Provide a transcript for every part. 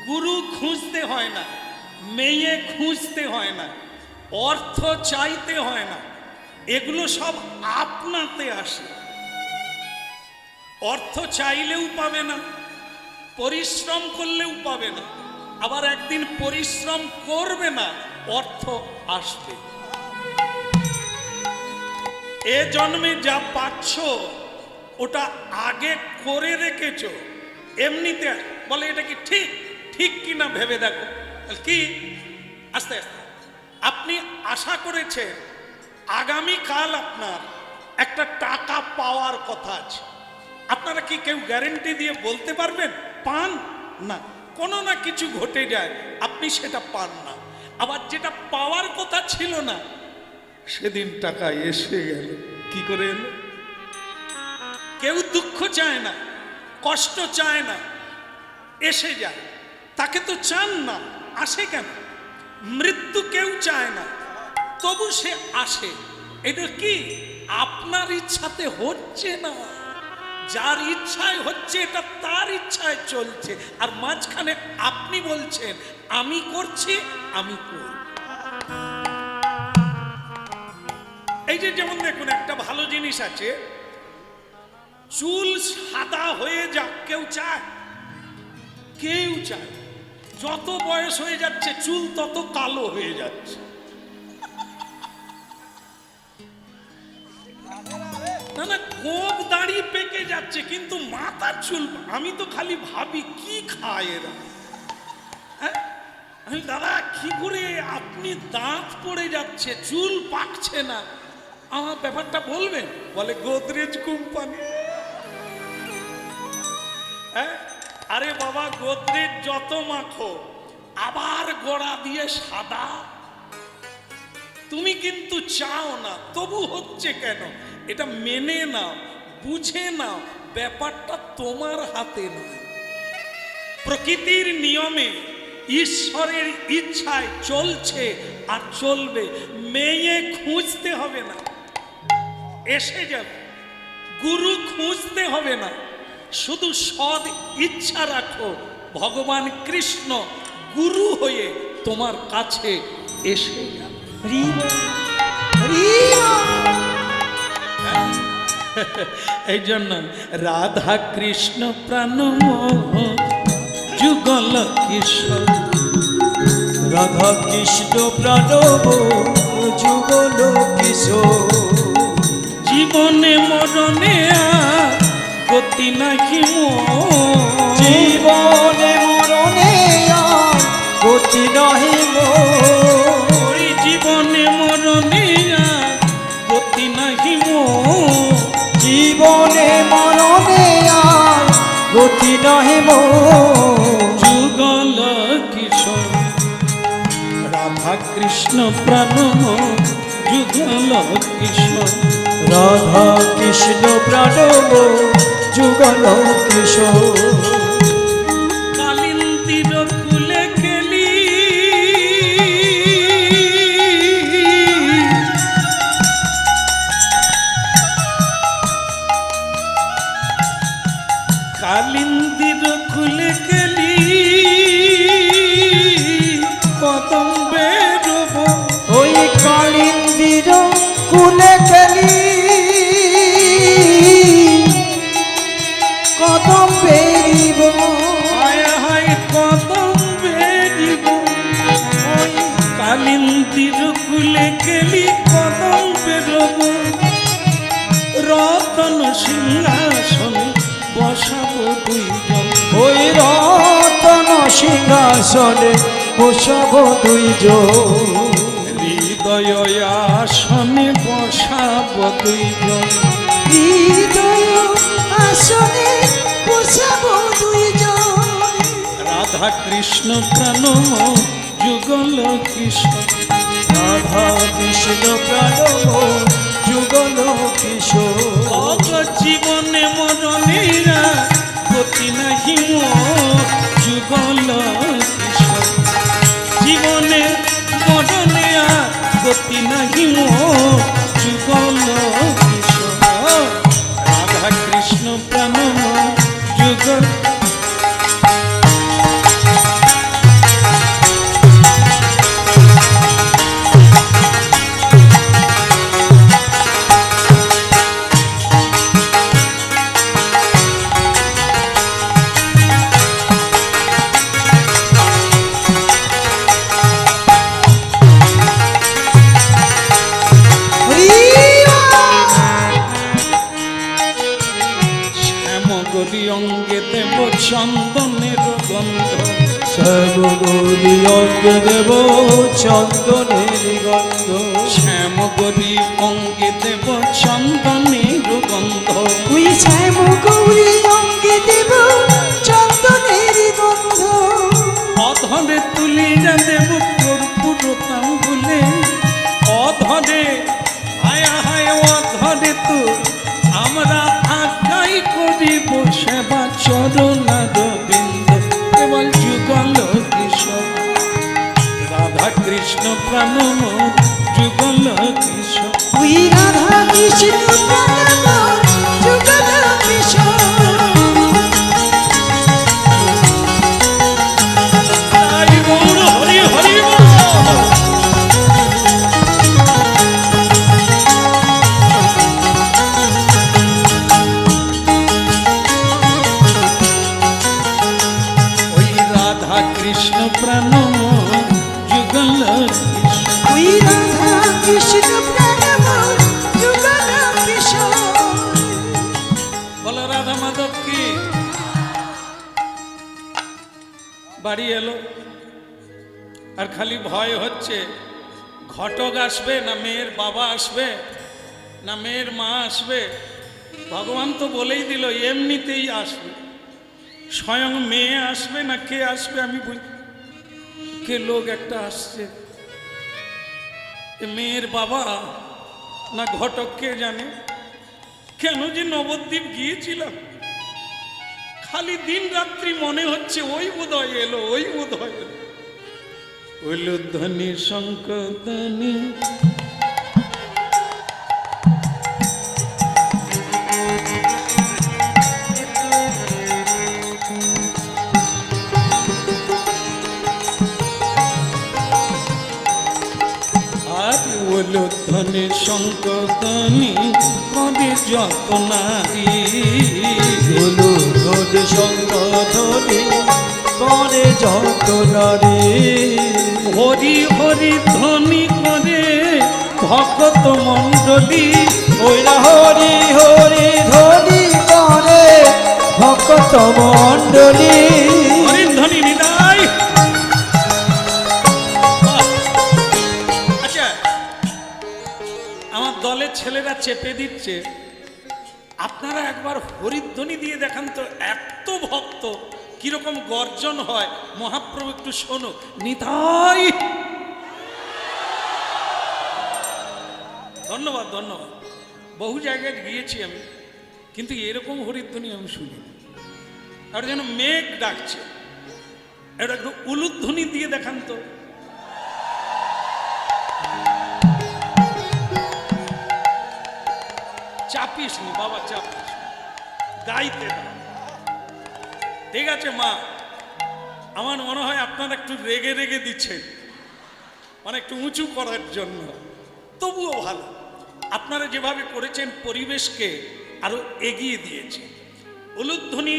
গুরু খুঁজতে হয় না, মেয়ে খুঁজতে হয় না, অর্থ চাইতে হয় না, এগুলো সব আপনাতে আসে। অর্থ চাইলেও পাবে না, পরিশ্রম করলেও পাবে না, আবার একদিন পরিশ্রম করবে না, অর্থ আসবে। এ জন্মে যা পাচ্ছ ওটা আগে করে রেখেছ, এমনিতে বলে এটা কি ঠিক, ঠিক কিনা ভেবে দেখো। কি আস্তে আস্তে আপনি আশা করেছেন আগামীকাল আপনার একটা টাকা পাওয়ার কথা আছে, আপনারা কি কেউ গ্যারেন্টি দিয়ে বলতে পারবেন পান? না, কোনো না কিছু ঘটে যায়, আপনি সেটা পান না। আবার যেটা পাওয়ার কথা ছিল না সেদিন টাকা এসে গেল। কি করে এলো? কেউ দুঃখ চায় না, কষ্ট চায় না, এসে যায়। তাকে তো চান না, আসে কেন? মৃত্যু কেউ চায় না, তবু সে আসে। এটা কি আপনার ইচ্ছাতে হচ্ছে না, যার ইচ্ছায় হচ্ছে এটা তার ইচ্ছায় চলছে, আর মাঝখানে আপনি বলছেন আমি করছি, আমি করব। এই যে যেমন দেখুন একটা ভালো জিনিস আছে, চুল সাদা হয়ে যাক কেউ চায়? কেউ চায়? যত বয়স হয়ে যাচ্ছে চুল তত কালো হয়ে যাচ্ছে। না না, গোপ দাড়ি পেকে যাচ্ছে কিন্তু মাথার চুল, আমি তো খালি ভাবি কি খায় এরা। হ্যাঁ, আমি দাদা কি করে আপনি দাঁত পড়ে যাচ্ছে, চুল পাকছে না, আমার ব্যাপারটা বলবেন? বলে গোদরেজ কোম্পানি। হ্যাঁ, আরে বাবা গোদরেজ যত মাখো আবার গোড়া দিয়ে সাদা, তুমি কিন্তু চাও না, তবু হচ্ছে কেন? এটা মেনে নাও, বুঝে নাও, ব্যাপারটা তোমার হাতে নয়। প্রকৃতির নিয়মে ঈশ্বরের ইচ্ছায় চলছে আর চলবে। মেয়ে খুঁজতে হবে না, এসে যাবে। গুরু খুঁজতে হবে না, শুধু সৎ ইচ্ছা রাখো, ভগবান কৃষ্ণ গুরু হয়ে তোমার কাছে এসে যাবে। এই জন্য রাধা কৃষ্ণ প্রাণ যুগল কিশোর, রাধা কৃষ্ণ প্রাণ যুগল কিশোর, জীবনে মরণে আর গতি নাহি মোর, জীবনে মরণে আর গতি নাহি মোর, জীবনে মরণে আর গতি নাহি মোর, জীবনে মরণে আর গতি নাহি মোর, যুগল কিশোর রাধা কৃষ্ণ প্রাণ যুগল কিশোর, রাধা কৃষ্ণ প্রাণ যুগল কিশোর, কালিন্দির কুলে কেলি কালিন্দির কুলে কেলি কদম্বের বন, ওই কালিন্দির কুলে খেলি কদম্বের বন, হায় হায় কদম্বের বন, ওই কালিন্দির কুলে কেলি কদম্বের বন, রতন সিংহাসনে বসাবো দুইজন, ওই রতন সিংহাসনে বসাব দুইজন, হৃদয় আসনে বসাবো দুইজন, হৃদয় আসনে বসাব দুইজন, রাধা কৃষ্ণ প্রাণ যুগল কিশোর, রাধা কৃষ্ণ প্রাণ যুগল কিশোর, অগ জীবনে মরণেরা গতি নাহি মোর, যুগল কিশোর, জীবনে মরণে আর গতি নাহি মোর, যুগল কিশোর, রাধা কৃষ্ণ প্রাণ যুগল শ্যামগৌরী অঙ্গে দেব চন্দনের গন্ধ, শ্যামগরি অঙ্গে দেব চন্দনের গন্ধ, ওই শ্যামগৌরী অঙ্গে দেব চন্দনের গন্ধ, অধরে তুলিয়া দেব কর্পূর তাম্বুলে, অধরে হায় হায় অধরে তো আমরা আজ্ঞাই করিব সেবা চরণারবিন্দ, কেবল যুগল কিশোর রাধা কৃষ্ণ প্রাণমোর যুগল কিশোর। ওই রাধা কৃষ্ণ প্রাণমোর যুগল কিশোর। হরি বল, হরি হরি বল। ওই রাধা কৃষ্ণ প্রাণমোর যুগল কিশোর। ওই রাধা কৃষ্ণ প্রাণমোর যুগল কিশোর। বলো রাধা মাধব কি বাড়ি এলো আর খালি ভয় হচ্ছে ঘটক আসবে না মেয়ের বাবা আসবে না মেয়ের মা আসবে। ভগবান তো বলেই দিল এমনিতেই আসবে, স্বয়ং মেয়ে আসবে না কে আসবে আমি বুঝি। কে লোক একটা আসছে, এ মেয়ের বাবা না ঘটক কে জানে। কেন যে নবদ্বীপ গিয়েছিলাম খালি দিন রাত্রি মনে হচ্ছে ওই বোধহয় এলো, ওই বোধহয় এলো। উলুধ্বনি শঙ্কধ্বনি আর উলুধ্বনি শঙ্কধ্বনি করে যত নারী, উলুধ্বনি শঙ্খধ্বনি করে যত নারী, হরি হরি ধ্বনি করে ভক্ত মণ্ডলী। ওইরা হরি হরি ধ্বনি করে ভক্ত মণ্ডলী। হরির ধ্বনি নিদায়। আচ্ছা, আমার দলের ছেলেরা চেপে দিচ্ছে, আপনারা একবার হরিধ্বনি দিয়ে দেখান তো, এত ভক্ত কিরকম গর্জন হয়। মহাপ্রভু একটু শোনো। নিতাই, ধন্যবাদ ধন্যবাদ। বহু জায়গায় গিয়েছি আমি, কিন্তু এরকম হরিধ্বনি আমি শুনি। আর যেন মেঘ ডাকছে, এটা একটু উলুধ্বনি দিয়ে দেখান তো। চাপিস নি বাবা, চাপিস, গাইতে দাও। ঠিক আছে মা, আমার মনে হয় আপনারা একটু রেগে রেগে দিচ্ছেন, মানে একটু উঁচু করার জন্য। তবুও ভালো, আপনারা যেভাবে করেছেন পরিবেশকে আরো এগিয়ে দিয়েছে। উলুধ্বনি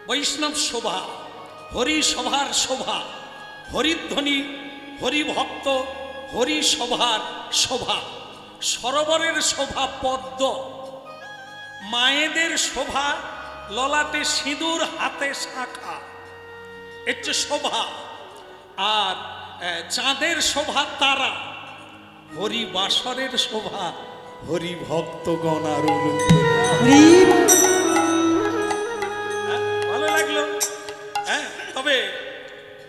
বৈষ্ণব শোভা, হরি সভার শোভা, হরিধ্বনি হরিভক্ত হরি সভার শোভা, সরোবরের শোভা পদ্ম, মায়েদের শোভা ললাটে সিঁদুর হাতে শাখা, এর যে শোভা। আর চাঁদের শোভা তারা, হরি বাসরের শোভা হরি ভক্তগণ আর উলুধ্বনি। ভালো লাগলো। হ্যাঁ, তবে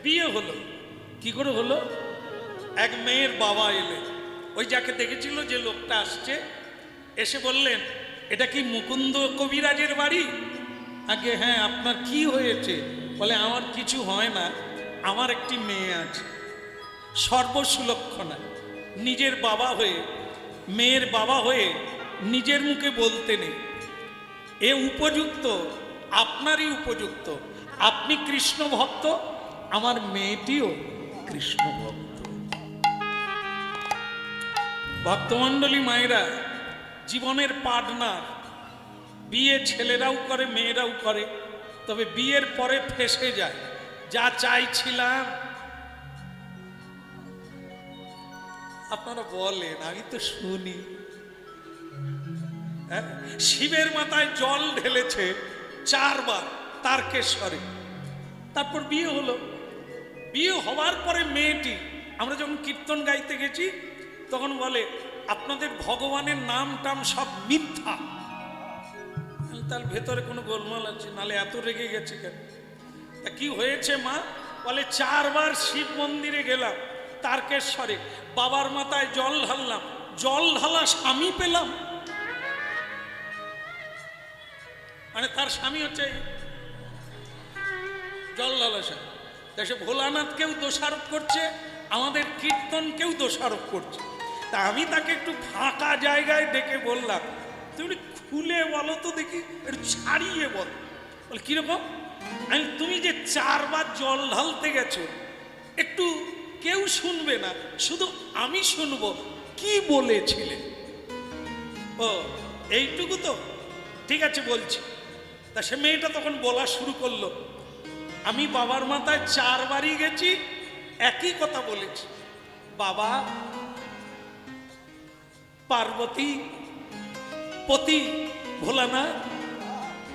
বিয়ে হলো কি করে হলো? এক মেয়ের বাবা এলেন, ওই যাকে দেখেছিল যে লোকটা আসছে, এসে বললেন এটা কি মুকুন্দ কবিরাজের বাড়ি? আগে হ্যাঁ, আপনার কি হয়েছে? বলে আমার কিছু হয় না, আমার একটি মেয়ে আছে সর্বসুলক্ষণা, নিজের বাবা হয়ে মেয়ের বাবা হয়ে নিজের মুখে বলতে নেই। এ উপযুক্ত, আপনারই উপযুক্ত। আপনি কৃষ্ণ ভক্ত, আমার মেয়েটিও কৃষ্ণ ভক্ত। ভক্তমণ্ডলী মায়েরা, জীবনের পার্টনার, বিয়ে ছেলেরাও করে মেয়েরাও করে, তবে বিয়ের পরে ফেসে যায়। যা চাইছিলাম আপনারা বলেন, আমি তো শুনি। শিবের মাথায় জল ঢেলেছে 4 বার তারকেশ্বরে, তারপর বিয়ে হলো। বিয়ে হওয়ার পরে মেয়েটি, আমরা যখন কীর্তন গাইতে গেছি তখন বলে আপনাদের ভগবানের নাম টাম সব মিথ্যা। তার ভেতরে কোনো গোলমাল আছে, নালে এত রেগে গেছে কেন? তা কি হয়েছে মা? বলে 4 বার শিব মন্দিরে গেলাম তারকেশ্বরে, বাবার মাথায় জল ঢাললাম, জল ঢালা স্বামী পেলাম। মানে তার স্বামী হচ্ছে জল ঢালা স্বামী। সে ভোলানাথকেও দোষারোপ করছে, আমাদের কীর্তনকেও দোষারোপ করছে। তা আমি তাকে একটু ফাঁকা জায়গায় ডেকে বললাম, তুমি খুলে বলো তো দেখি, একটু ছাড়িয়ে বল। বল কিরকম? আমি তুমি যে 4 বার জল ঢালতে গেছো, একটু কেউ শুনবে না, শুধু আমি শুনবো, কি বলেছিলে? ও এইটুকু তো, ঠিক আছে বলছি। তা সে মেয়েটা তখন বলা শুরু করলো, আমি বাবার মাথায় 4 বারই গেছি, একই কথা বলেছি, বাবা পার্বতী পতি ভোলানাথ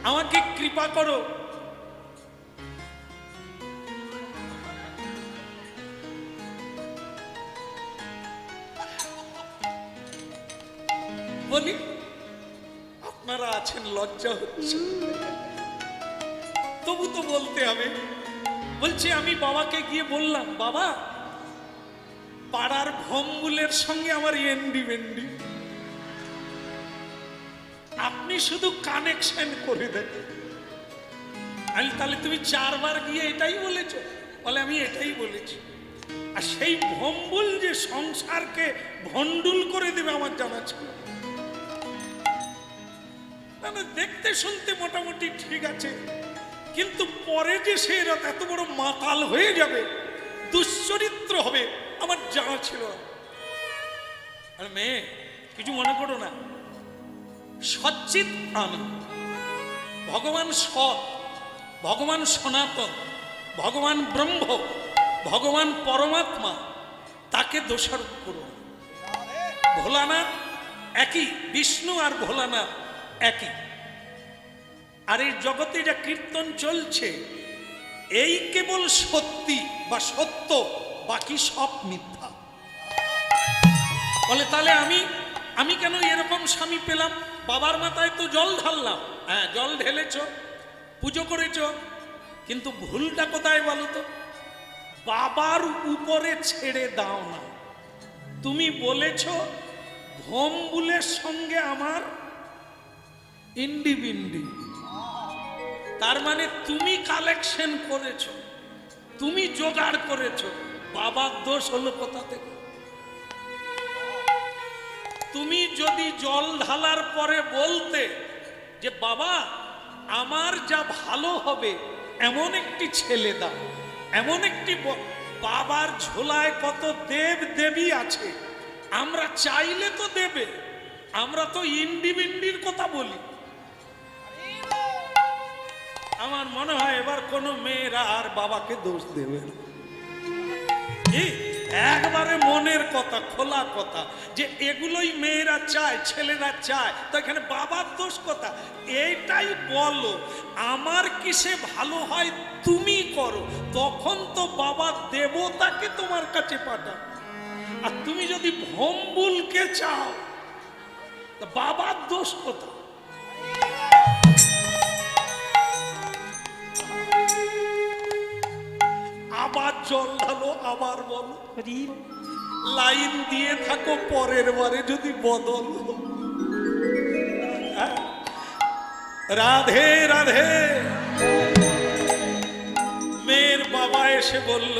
আমাকে কৃপা করো, বলি আপনারা আছেন, লজ্জা হচ্ছে, তবু তো বলতে হবে। বলছি আমি বাবাকে গিয়ে বললাম, বাবা পাড়ার ভম্বুলের সঙ্গে আমার এন্ডি বেন্ডি, আপনি শুধু কানেকশন করে দেন। আমি তাহলে তুমি 4 বার গিয়ে এটাই বলেছ? বলে আমি এটাই বলেছি। আর সেই ভম্বুল যে সংসারকে ভণ্ডুল করে দেবে আমার জানা ছিল। মানে দেখতে শুনতে মোটামুটি ঠিক আছে, কিন্তু পরে যে সে এত বড় মাতাল হয়ে যাবে, দুশ্চরিত্র হবে, আমার জানা ছিল না। আর মেয়ে কিছু মনে করো না, সচ্চিত প্রাণ, ভগবান সৎ, ভগবান সনাতন, ভগবান ব্রহ্ম, ভগবান পরমাত্মা, তাকে দোষারোপ করো। ভোলানাথ একই, বিষ্ণু আর ভোলানাথ একই। আর এই জগতে যা কীর্তন চলছে, এই কেবল সত্যি বা সত্য, বাকি সব মিথ্যা। বলে তাহলে আমি কেন এরকম স্বামী পেলাম? বাবার মাথায় তো জল ঢাললাম, হ্যাঁ জল ঢেলেছ, পুজো করেছ, কিন্তু ভুলটা কোথায় বলো তো? বাবার উপরে ছেড়ে দাও না। তুমি বলেছ ভম্বুলের সঙ্গে আমার ইন্ডি বিন্ডি, তার মানে তুমি কালেকশন করেছ, তুমি জোগাড় করেছ। বাবার দোষ হলো কোথা থেকে? তুমি যদি জল ঢালার পরে বলতে যে বাবা আমার যা ভালো হবে এমন একটি ছেলে দাও, এমন একটি, বাবার ঝোলায় কত দেব দেবী আছে, আমরা চাইলে তো দেবে, আমরা তো ইন্ডি বিন্ডির কথা বলি। আমার মনে হয় এবার কোনো মেয়েরা আর বাবাকে দোষ দেবে না। একবারে মনের কথা, খোলা কথা, যে এগুলোই মেয়েরা চায়, ছেলেরা চায়, তো এখানে বাবার দোষ কথা? এইটাই বলো, আমার কিসে ভালো হয় তুমি করো, তখন তো বাবা দেবতাকে তোমার কাছে পাঠাও। আর তুমি যদি ভম্বুলকে চাও, বাবার দোষ কথা? আবার জল ঢালো, আবার বলো, লাইন দিয়ে থাকো, পরের বারে যদি বদল। রাধে রাধে। মেয়ের বাবা এসে বলল,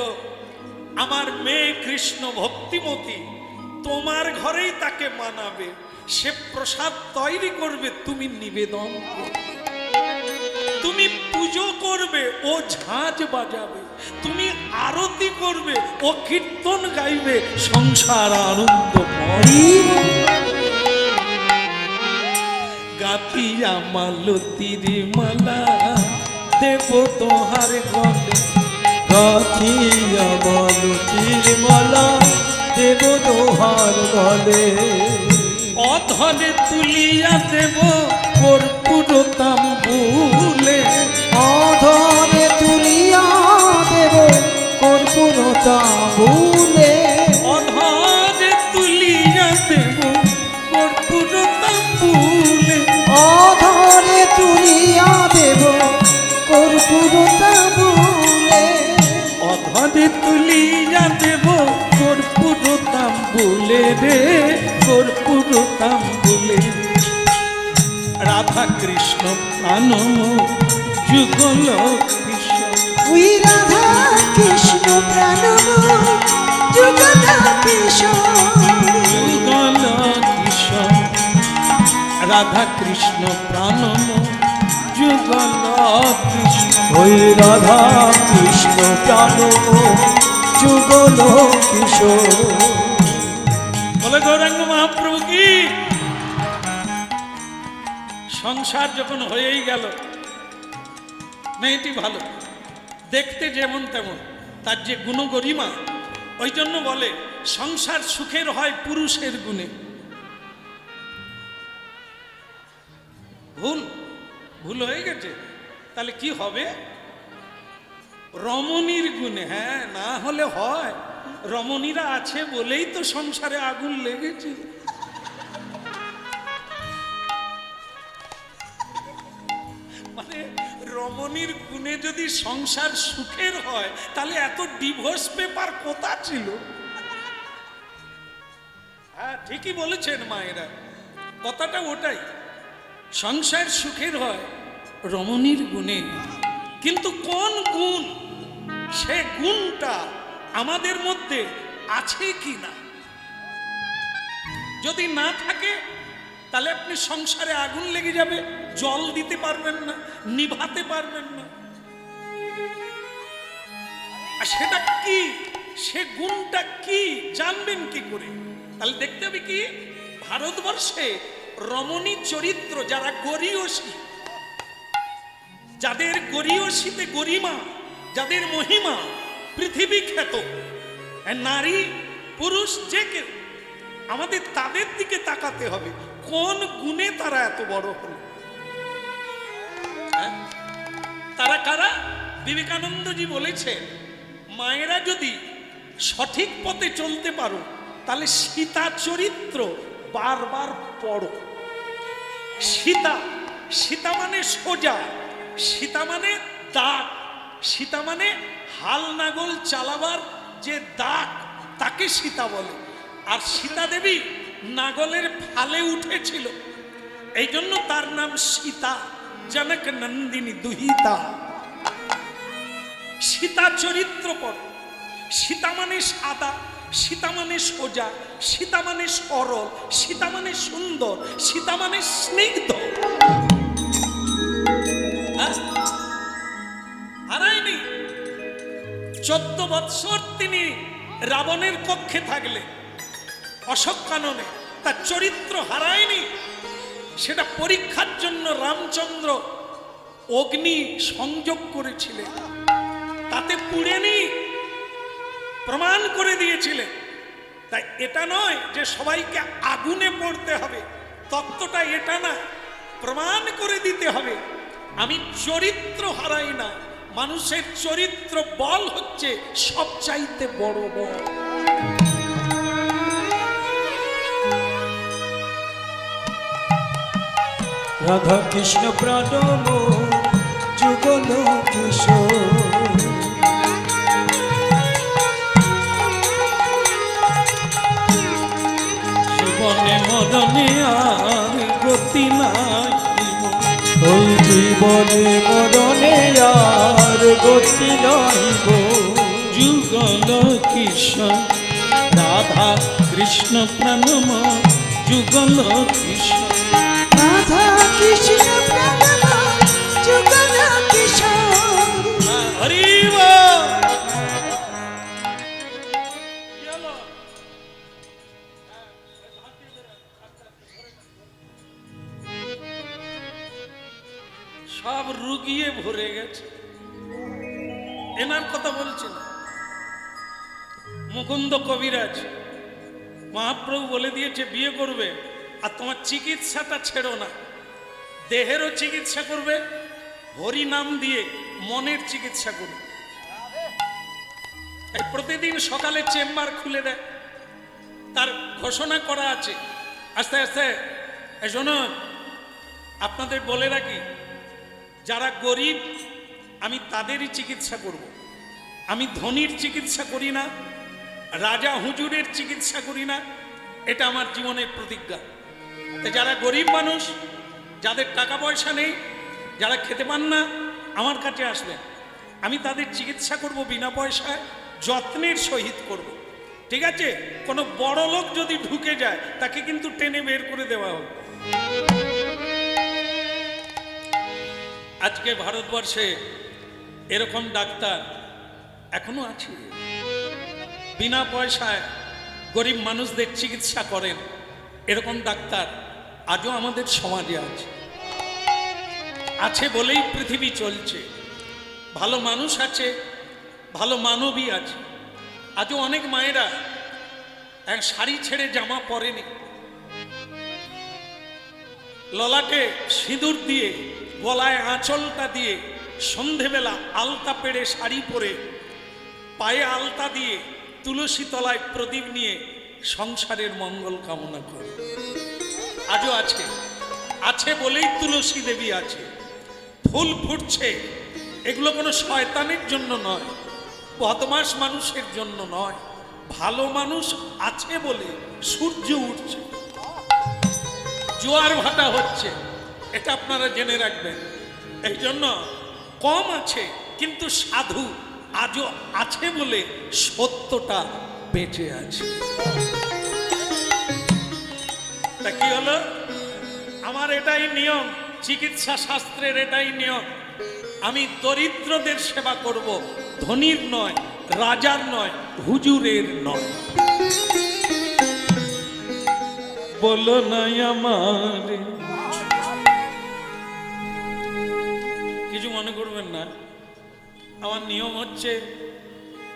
আমার মেয়ে কৃষ্ণ ভক্তিমতী, তোমার ঘরেই তাকে মানাবে, সে প্রসাদ তৈরি করবে, তুমি নিবেদন করবে, তুমি পুজো করবে, ও ঝাঁঝ বাজাবে, তুমি আরতি করবে, ও কীর্তন গাইবে, সংসার আনন্দময়। গাথিয়া মালতীর মালা দেব তোহার গলে, গাথিয়া মালতীর মালা দেব তোহার গলে, অধরে তুলিয়া দেব কর্পূর তাম্বুলে, অধরে তুলিয়া কৃষ্ণ প্রাণম যুগল কিশোর। ওই রাধা কৃষ্ণ প্রাণময় যুগল কিশোর। যুগল কিশোর রাধা কৃষ্ণ প্রাণম যুগল কৃষ্ণ। ওই রাধা কৃষ্ণ প্রাণ যুগল কিশোর। বলে গৌরাঙ্গ মহাপ্রভু কি। সংসার যখন হয়েই গেল, মেয়েটি ভালো, দেখতে যেমন তেমন, তার যে গুণগরিমা, ওই জন্য বলে সংসার সুখের হয় পুরুষের গুণে। ভুল ভুল হয়ে গেছে, তাহলে কি হবে? রমণীর গুণে। হ্যাঁ, না হলে হয়? রমণীরা আছে বলেই তো সংসারে আগুন লেগেছে। মানে রমণীর গুণে যদি সংসার সুখের হয়, তাহলে এত ডিভোর্স পেপার কোথা ছিল? হ্যাঁ, ঠিকই বলেছেন মায়েরা, কথাটা ওটাই। সংসার সুখের হয় রমণীর গুণে। কিন্তু কোন গুণ? সে গুণটা আমাদের মধ্যে আছে কি না? যদি না থাকে, তাহলে আপনি সংসারে আগুন লেগে যাবে, জল দিতে পারবেন না, নিভাতে পারবেন না। আর সেটা কি, সে গুণটা কি জানবেন কি করে? তাহলে দেখতে হবে কি, ভারতবর্ষে রমণী চরিত্র যারা গরীয়সী, যাদের গরীয়সীতে গরিমা, যাদের মহিমা পৃথিবী খ্যাত, নারী পুরুষ যে কেউ, আমাদের তাদের দিকে তাকাতে হবে কোন গুণে তারা এত বড় হলো। হ্যাঁ? তারা কারা? বিবেকানন্দজি বলেছে, মায়েরা যদি সঠিক পথে চলতে পারো, তাহলে সীতা চরিত্র বারবার পড়ো। সীতা, সীতা মানে সোজা, সীতা মানে দাগ, সীতা মানে হাল নাগল চালাবার যে দাগ, তাকে সীতা বলে। আর সীতা দেবী নাগলের ফালে উঠেছিল, এই জন্য তার নাম সীতা। জনক নন্দিনী দুহিতা। সীতা চরিত্র পড়ো। সীতা মানে সাদা, সীতা মানে সোজা, সীতা মানে সরল, সীতা মানে সুন্দর, সীতা মানে স্নিগ্ধ। হারায়নি। 14 বৎসর তিনি রাবণের কক্ষে থাকলে, অশোক কাননে, তার চরিত্র হারায়নি। সেটা পরীক্ষার জন্য রামচন্দ্র অগ্নি সংযোগ করেছিলেন, তাতে পুড়েনি, প্রমাণ করে দিয়েছিলেন। তাই এটা নয় যে সবাইকে আগুনে পড়তে হবে, তত্ত্বটা এটা না, প্রমাণ করে দিতে হবে আমি চরিত্র হারাই না। মানুষের চরিত্র বল হচ্ছে সবচাইতে বড় বল। রাধা কৃষ্ণ প্রাণম যুগল কিশোর। জীবনে মরণে আর গতি নাই, ওই জীবনে মরণে আর গতি নহিব। যুগল কিশোর রাধা কৃষ্ণ প্রাণম যুগল কিশোর। রাধা কৃষ্ণ প্রাণময় যুগল কিশোর। হরি বল। সব রুগিয়ে ভরে গেছে, এনার কথা বলছে না। মুকুন্দ কবিরাজ মহাপ্রভু বলে দিয়েছে বিয়ে করবে, আর তোমার চিকিৎসাটা ছেড়ো না, দেহেরও চিকিৎসা করবে, হরি নাম দিয়ে মনের চিকিৎসা করবে। এই প্রতিদিন সকালে চেম্বার খুলে দেয়, তার ঘোষণা করা আছে। আস্তে আস্তে শোনো, আপনাদের বলে রাখি, যারা গরিব আমি তাদেরই চিকিৎসা করব। আমি ধনীর চিকিৎসা করি না, রাজা হুজুরের চিকিৎসা করি না, এটা আমার জীবনের প্রতিজ্ঞা। তো যারা গরিব মানুষ, যাদের টাকা পয়সা নেই, যারা খেতে পান না আমার কাছে আসবেন, আমি তাদের চিকিৎসা করব বিনা পয়সায়, যত্নের সহিত করব। ঠিক আছে? কোনো বড় লোক যদি ঢুকে যায় তাকে কিন্তু টেনে বের করে দেওয়া হবে। আজকে ভারতবর্ষে এরকম ডাক্তার এখনো আছে, বিনা পয়সায় গরিব মানুষদের চিকিৎসা করেন। এরকম ডাক্তার আজও আমাদের সমাজে আছে, আছে বলেই পৃথিবী চলছে। ভালো মানুষ আছে, ভালো মানবী আছে। আজও অনেক মায়েরা এক শাড়ি ছেড়ে জামা পরেনি, ললাটে সিঁদুর দিয়ে, গলায় আঁচলটা দিয়ে, সন্ধেবেলা আলতা পেড়ে শাড়ি পরে, পায়ে আলতা দিয়ে, তুলসী তলায় প্রদীপ নিয়ে সংসারের মঙ্গল কামনা করে। আজও আছে, আছে বলেই তুলসী দেবী আছে। ফুল ফুটছে, এগুলো কোনো শয়তানের জন্য নয়, বদমাস মানুষের জন্য নয়, ভালো মানুষ আছে বলে সূর্য উঠছে, জোয়ার ভাটা হচ্ছে, এটা আপনারা জেনে রাখবেন। এই জন্য কম আছে কিন্তু সাধু আজও আছে বলে সত্যটা বেঁচে আছে। তা কি হলো? আমার এটাই নিয়ম, চিকিৎসা শাস্ত্রের এটাই নিয়ম। আমি দরিদ্রদের সেবা করব, ধনীর নয়, রাজার নয়, হুজুরের নয়। বলো নাই আমার, কিছু মনে করবেন না, আমার নিয়ম হচ্ছে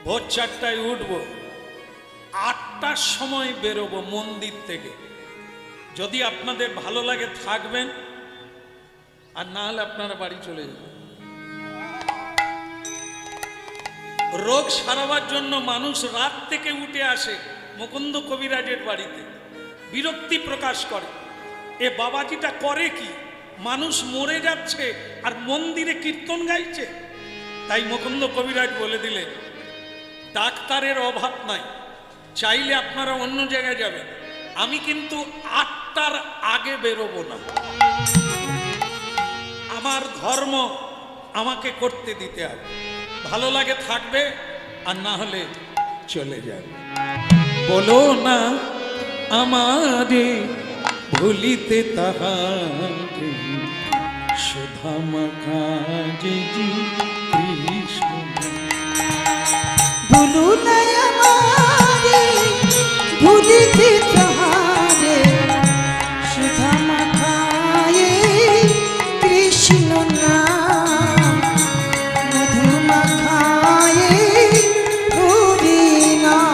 ভোর 4টায় উঠব, 8টার সময় বেরোবো মন্দির থেকে। যদি আপনাদের ভালো লাগে থাকবেন, আর না হলে আপনারা বাড়ি চলে যাবেন। রোগ সারাবার জন্য মানুষ রাত থেকে উঠে আসে মুকুন্দ কবিরাজের বাড়িতে, বিরক্তি প্রকাশ করে। এ বাবাজিটা করে কি? মানুষ মরে যাচ্ছে আর মন্দিরে কীর্তন গাইছে। তাই মুকুন্দ কবিরাজ বলে দিলেন, ডাক্তারের অভাব নাই, চাইলে আপনারা অন্য জায়গায় যাবেন, আমি কিন্তু 8টার আগে বেরোবো না। আমার ধর্ম আমাকে করতে দিতে হবে, ভালো লাগে থাকবে, আর না হলে চলে যাবে। বলো না আমারে ভুলিতে তাহারে, সুধা মাখা যে কৃষ্ণ। ভুলু নাই আমারে ভুলিতে তাহারে, সুধা মাখায়ে কৃষ্ণ নাম, মধু মাখায়ে হরি নাম।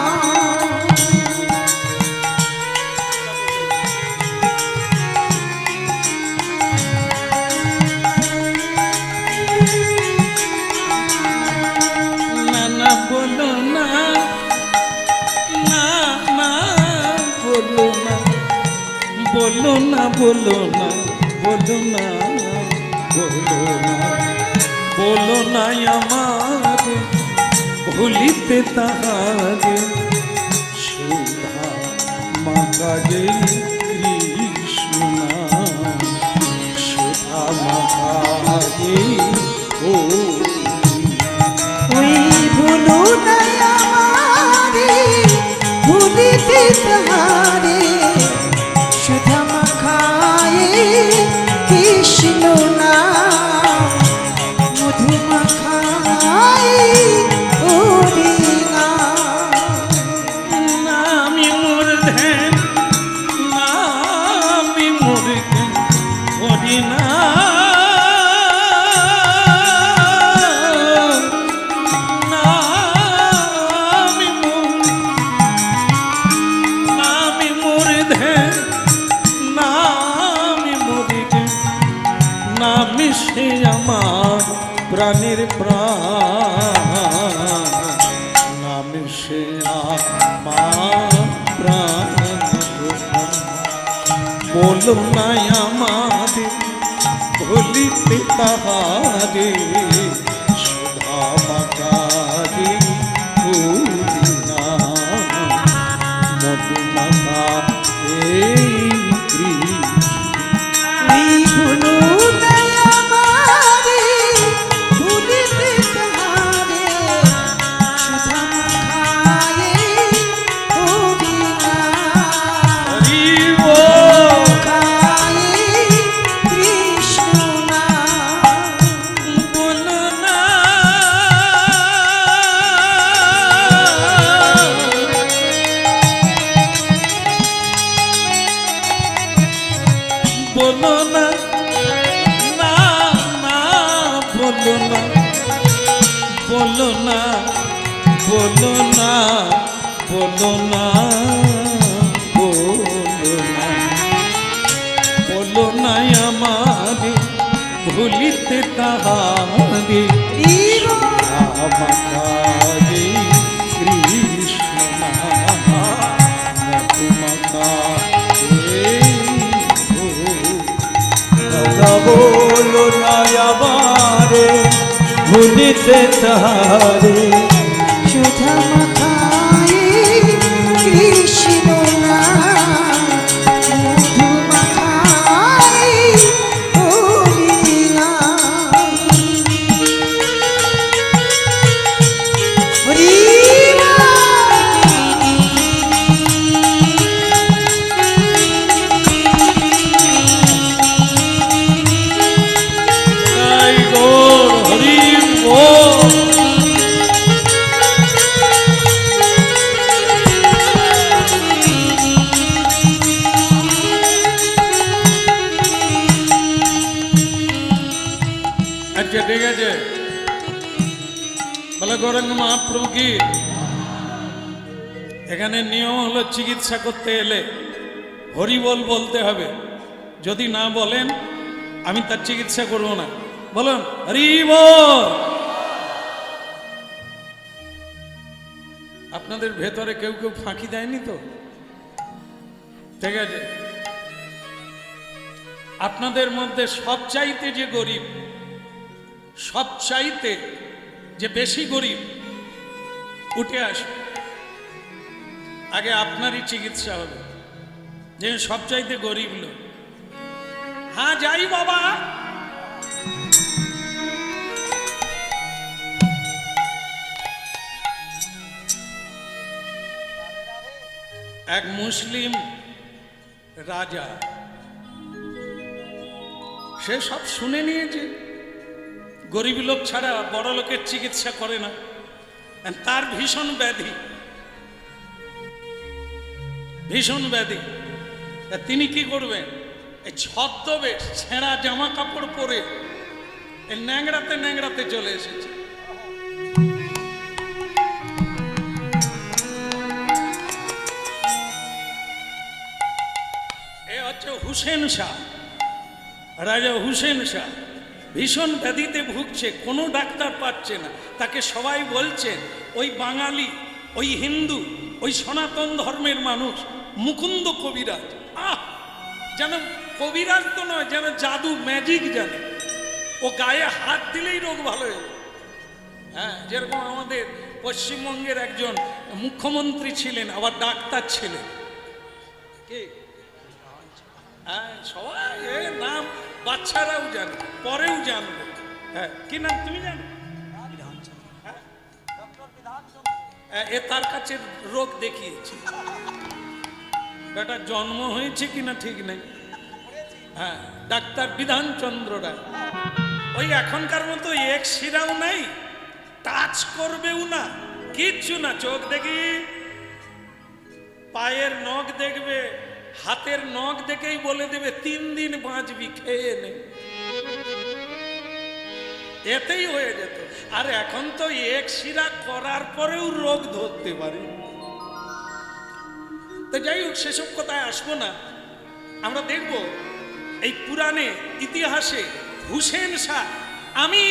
না না বলো না, না না বলো না, বলো না, বলো না, বলো না, বলো না, বলো না আমার ভুলিতে তাহারে, সুধা মাখা যে কৃষ্ণ নাম, সুধা মাখা যে ও। ওই ভুলু নাই আমারে ভুলিতে তাহারে, সুধা মাখায়ে কৃষ্ণ নাম, মধু মাখায়ে হরি নাম। নামি মোর ধ্যান, নামি মোর ধ্যান, হরি নাম, নামি মোর ধ্যান, নামি মোর ধ্যান, নামি সে আমার প্রাণের প্রাণ, নামি সে আমার প্রাণের প্রাণ। বলো নাই আমারে ভুলিতে তাহারে, সুধা মাখা যে হরি নাম, মধু মাখা এই কৃষ্ণ। ওই ভুলু নাই আমারে বলো না বলো না বলো না বলো না আমারে ভুলিতে তাহারে আমাকারে কৃষ্ণ তোমাকারে বলো না আমারে ভুলিতে তাহারে সুধা মাখায় কৃষ্ণ নাম মধু মাখায় হরি নাম হরি জয় গৌর হরি বল। আচ্ছা ঠিক আছে, বলে গৌরাঙ্গ মহাপ্রভু কি এখানে নিয়ম হলো চিকিৎসা করতে এলে হরিবল বলতে হবে, যদি না বলেন আমি তার চিকিৎসা করব না। বলুন হরিবল। আপনাদের ভেতরে কেউ কেউ ফাঁকি দেয়নি তো? ঠিক আছে, আপনাদের মধ্যে সবচাইতে যে গরিব, সবচাইতে যে বেশি গরিব উঠে আসবে, আগে আপনারই চিকিৎসা হবে, যে সবচাইতে গরিব লোক। হ্যাঁ যাই বাবা। এক মুসলিম রাজা, সে সব শুনে নিয়েছে, গরিব লোক ছাড়া বড় লোকের চিকিৎসা করে না, তার ভীষণ ব্যাধি, ভীষণ ব্যাধি। তা তিনি কি করবেন? এই ছদ্মবেশ ছেঁড়া জামা কাপড় পরে এই ন্যাংড়াতে ন্যাংড়াতে চলে এসেছে। এ হচ্ছে হুসেন শাহ, রাজা হুসেন শাহ। ভীষণ ব্যাধিতে ভুগছে, কোনো ডাক্তার পাচ্ছে না। তাকে সবাই বলছেন ওই বাঙালি, ওই হিন্দু, ওই সনাতন ধর্মের মানুষ মুকুন্দ কবিরাজ। যেন কবিরাজ তো নয়, যেন জাদু ম্যাজিক জানে। ও গায়ে হাত দিলেই রোগ ভালো হয়ে যায়। হ্যাঁ, যেরকম আমাদের পশ্চিমবঙ্গের একজন মুখ্যমন্ত্রী ছিলেন, আবার ডাক্তার ছিলেন। কে? হ্যাঁ, সবাই এর নাম বাচ্চারাও জানে, পরেও জানবে। হ্যাঁ, কি নাম তুমি জানো? এ তার কাছে রোগ দেখিয়েছে। বেটা জন্ম হয়েছে কিনা ঠিক নেই। হ্যাঁ, ডাক্তার বিধানচন্দ্র রায়। ওই এখনকার মতো এক শিরাও নাই, টাচ করবেও না, কিচ্ছু না। চোখ দেখি, পায়ের নখ দেখবে, হাতের নখ দেখেই বলে দেবে 3 দিন বাঁচবি, খেয়ে নে। এতেই হয়ে যেত। আর এখন তো এক শিরা করার পরেও রোগ ধরতে পারে। তো যাই হোক, সেসব কথায় আসবো না। আমরা দেখব এই পুরাণে ইতিহাসে হুসেন শাহ। আমি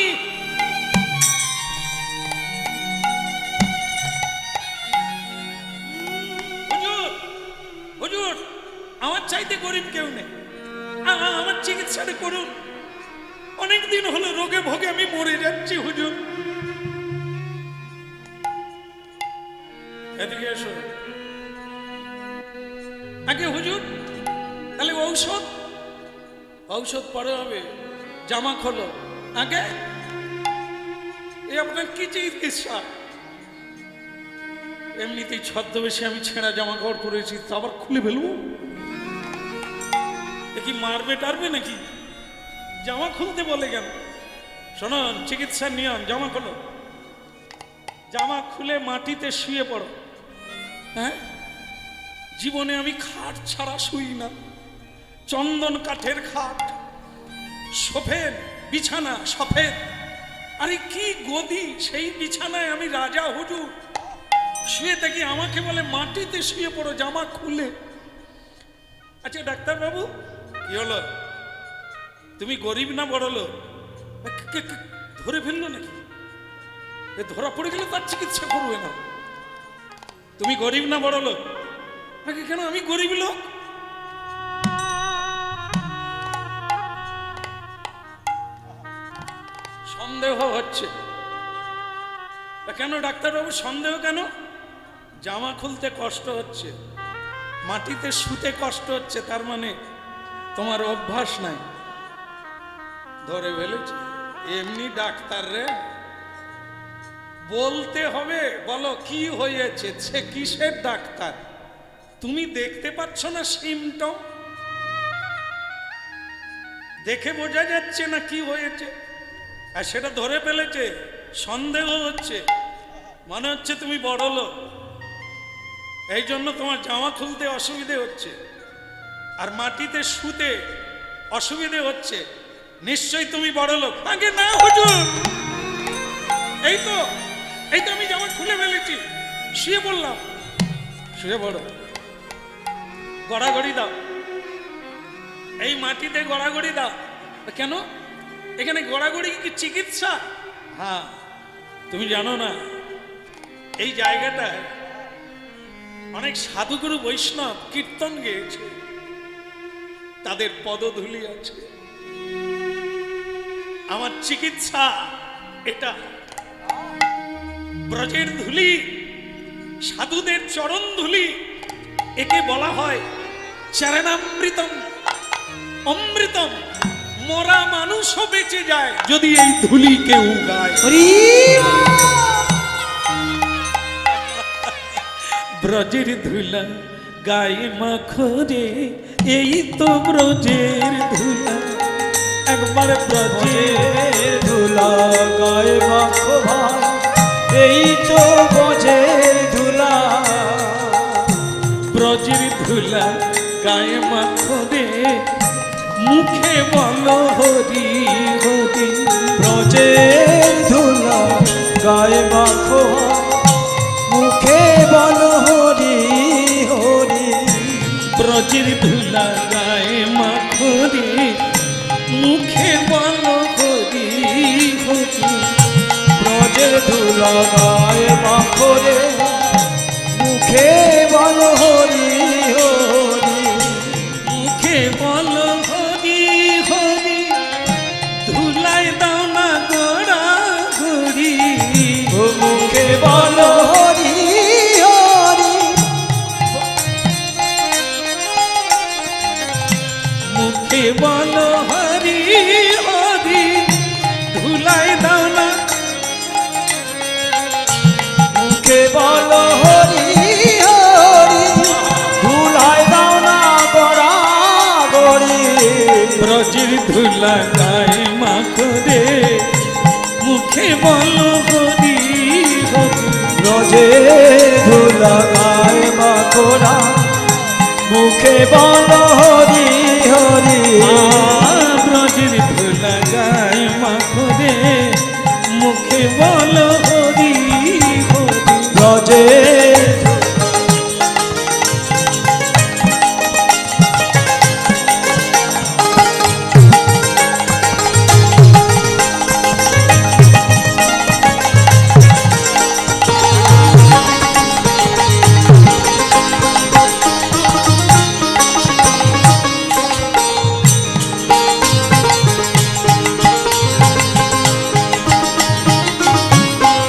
হুজুর, হুজুর আমার চাইতে গরিব কেউ নেই, আমার চিকিৎসাটা করুন। অনেক দিন হলো রোগে ভোগে আমি মরে যাচ্ছি হুজুর। এদিকে এসো। আগে হুজুর, তাহলে ঔষধ, ঔষধ পরে হবে, জামা খোলো আগে। এ আপনার কি চিকিৎসা? এমনিতেই ছদ্মবেশে আমি ছেঁড়া জামা কাপড় পরেছি, তো আবার খুলে ফেলবো? এ কি মারবে টারবে নাকি? জামা খুলতে বলে কেন? শোনুন, চিকিৎসার নিয়ম, জামা খোলো। জামা খুলে মাটিতে শুয়ে পড়ো। হ্যাঁ, জীবনে আমি খাট ছাড়া শুই না। চন্দন কাঠের খাট, সফেদ বিছানা, সফেদ। আরে কি গদি, সেই বিছানায় আমি রাজা হুজুর। শুয়ে থাকি, আমাকে বলে মাটিতে শুয়ে পড়ো জামা খুলে। আচ্ছা ডাক্তারবাবু কি হলো, তুমি গরিব না বড় লোক? ধরে ফেললো নাকি? ধরা পড়ে গেলে তার চিকিৎসা করবে না। তুমি গরিব না বড় লোক? কেন আমি গরিব লোক? সন্দেহ হচ্ছে কেন ডাক্তারবাবু? সন্দেহ কেন? জামা খুলতে কষ্ট হচ্ছে, মাটিতে শুতে কষ্ট হচ্ছে, তার মানে তোমার অভ্যাস নাই। ধরে ফেলেছে। এমনি ডাক্তার রে, বলতে হবে, বলো কি হয়েছে। সে কিসের ডাক্তার? তুমি দেখতে পাচ্ছ না সিমটম? দেখে বোঝা যাচ্ছে না কি হয়েছে? আর সেটা ধরে ফেলেছে, সন্দেহ হচ্ছে, মনে হচ্ছে তুমি বড় লোক, এই জন্য তোমার জামা খুলতে অসুবিধে হচ্ছে আর মাটিতে শুতে অসুবিধে হচ্ছে। নিশ্চয়ই তুমি বড় লোক। আগে না হুজুর, এই তো আমি জামা খুলে ফেলেছি, শুয়ে পড়লাম। শুয়ে পড়ো, গড়াগড়ি দাও, এই মাটিতে গড়াগড়ি দাও। কেন? এখানে গড়াগড়ি কি চিকিৎসা? হ্যাঁ, তুমি জানো না এই জায়গাটায় অনেক সাধুগুরু বৈষ্ণব কীর্তন গেয়েছে, তাদের পদধূলি আছে। আমার চিকিৎসা এটা। ব্রজের ধুলি, সাধুদের চরণ ধুলি, একে বলা হয় চরণামৃতম। অমৃতম। মরা মানুষও বেঁচে যায় যদি এই ধুলি কেউ গায়। ব্রজের ধুলা গায়ে মাখো রে, এই তো ব্রজের ধুলা। একবার ব্রজের ধুলা গায়ে মাখো ভাই, এই তো ব্রজের ধুলা। ব্রজের ধুলা গায়ে মাখো রে, মুখে বলো হরি হরি। ব্রজের ধুলা গায়ে মাখো, মুখে বলো হরি হরি। ব্রজের ধুলা গায়ে মাখো রে, মুখে বলো হরি হরি। ব্রজের ধুলা গায়ে মাখো রে, মুখে বলো হরি হরি। মুখে বলো হরি হরি, ধুলায় দাও না গোড়া হরি। ও মুখে বলো হরি হরি। মুখে বলো হরি হরি, ধুলায় দাও না। মুখে বলো হরি হরি, ধুলায় দাও না গড়া গড়ি। ব্রজের ধুলা গায়ে মাখো রে, মুখে বলো হরি হরি। ব্রজের ধুলা গায়ে মাখো না, মুখে বলো হরি হরি। ব্রজের ধুলা গায়ে মাখো রে, মুখে বলো হরি হরি। ব্রজের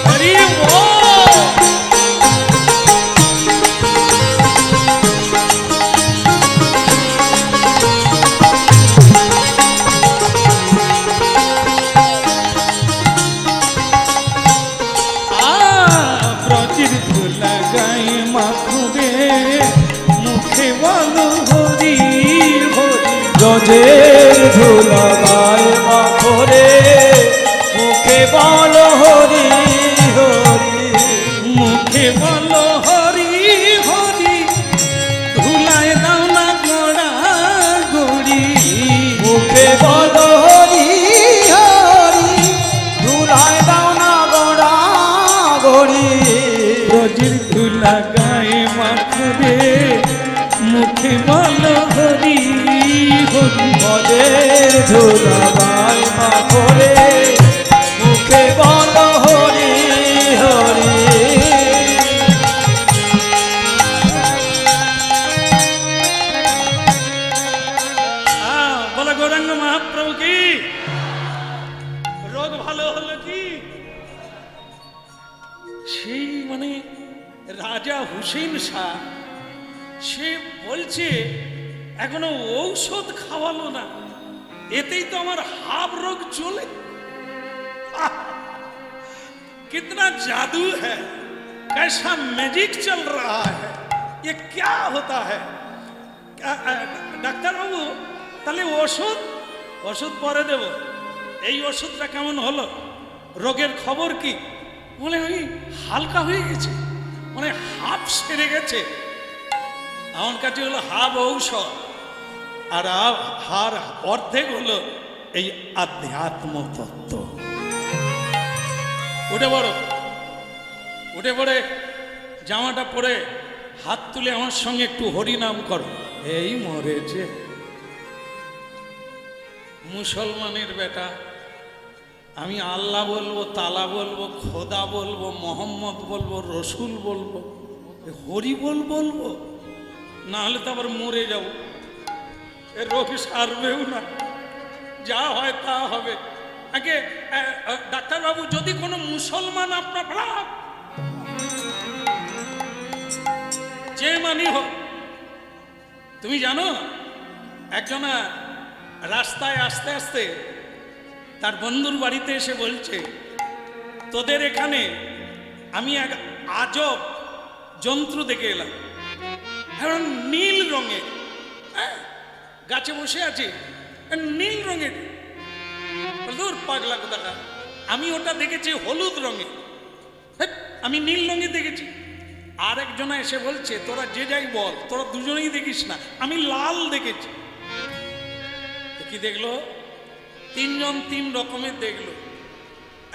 হরি বল। ব্রজের ধুলা গায়ে মাখো রে, মুখে বলো হরি হরি। ব্রজের ধুলা গায়ে মাখো রে, মুখে বলো হরি হরি। মুখে বলো হরি হরি, ধুলায় দাও না গোড়া গড়ি। মুখে বলো হরি হরি, ধুলায় দাও না গড়া গড়ি। রোজির ধুলা গায়ে মাখরে মুখে বলো হরি হরি মদের ধুলা গায়ে মাখরে মুখে বলো হরি হরি বলো গৌরাঙ্গ মহাপ্রভু কি রোগ ভালো হলো কি সেই মানে রাজা হুসেন শাহ সে বলছে এখনো ঔষধ খাওয়ালো না, এতেই তো আমার হাব রোগ চলে। कितना जादू है, कैसा मैजिक चल रहा है, ये क्या होता है? ডাক্তার বাবু তাহলে ওষুধ ওষুধ পরে দেব, এই ওষুধটা কেমন হলো, রোগের খবর কি? বলে ওই হালকা হয়ে গেছে, মানে হাফ সেরে গেছে। আমার কাছে হলো হাফ ঔষধ, আর হার অর্ধেক হলো এই আধ্যাত্ম তত্ত্ব। উঠে পড়ো, উঠে পড়ে জামাটা পরে হাত তুলে আমার সঙ্গে একটু হরিনাম করো। এই মরেছে মুসলমানের বেটা, আমি আল্লাহ বলবো, তালা বলবো, খোদা বলবো, মোহাম্মদ বলবো, রসুল বলবো, হরি বলবো, না হলে তো আবার মরে যাবো, এর রোগ সারবেও না, যা হয় তা হবে। আগে ডাক্তারবাবু যদি কোনো মুসলমান আপনার যে মানি হোক, তুমি জানো একজনা রাস্তায় আসতে আসতে তার বন্ধুর বাড়িতে এসে বলছে, তোদের এখানে আমি এক আজব যন্ত্র দেখে এলাম, এখন নীল রঙের, গাছে বসে আছে নীল রঙের। দূর পাগলা কোথাটা, আমি ওটা দেখেছি হলুদ রঙে, আমি নীল রঙে দেখেছি। আর একজনা এসে বলছে, তোরা যে যাই বল, তোরা দুজনেই দেখিস না, আমি লাল দেখেছি। কি দেখলো? তিনজন তিন রকমের দেখলো।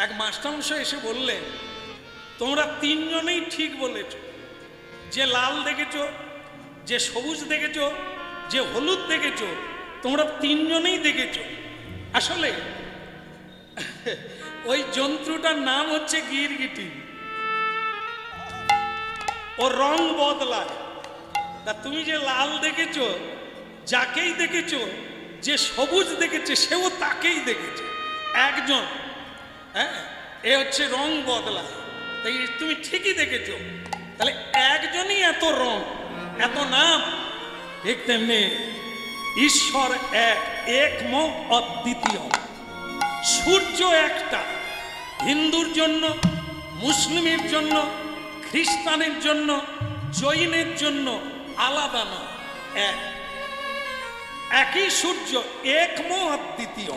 এক মাস্টারমশাই এসে বললেন, তোমরা তিনজনেই ঠিক বলেছ, যে লাল দেখেছো, যে সবুজ দেখেছো, যে হলুদ দেখেছো, তোমরা তিনজনেই দেখেছো। আসলে ওই যন্ত্রটার নাম হচ্ছে গিরগিটি, ও রং বদলায়। তা তুমি যে লাল দেখেছো, যাকেই দেখেছো, যে সবুজ দেখেছে সেও তাকেই দেখেছে, একজন। হ্যাঁ, এ হচ্ছে রং বদলায়, তাই তুমি ঠিকই দেখেছো। তাহলে একজনই এত রং, এত নাম, ঠিক তেমনি ঈশ্বর এক, একম অদ্বিতীয়। সূর্য একটা, হিন্দুর জন্য, মুসলিমের জন্য, খ্রিস্টানের জন্য, জৈনের জন্য আলাদা নয়, এক, একই সূর্য, একম অদ্বিতীয়।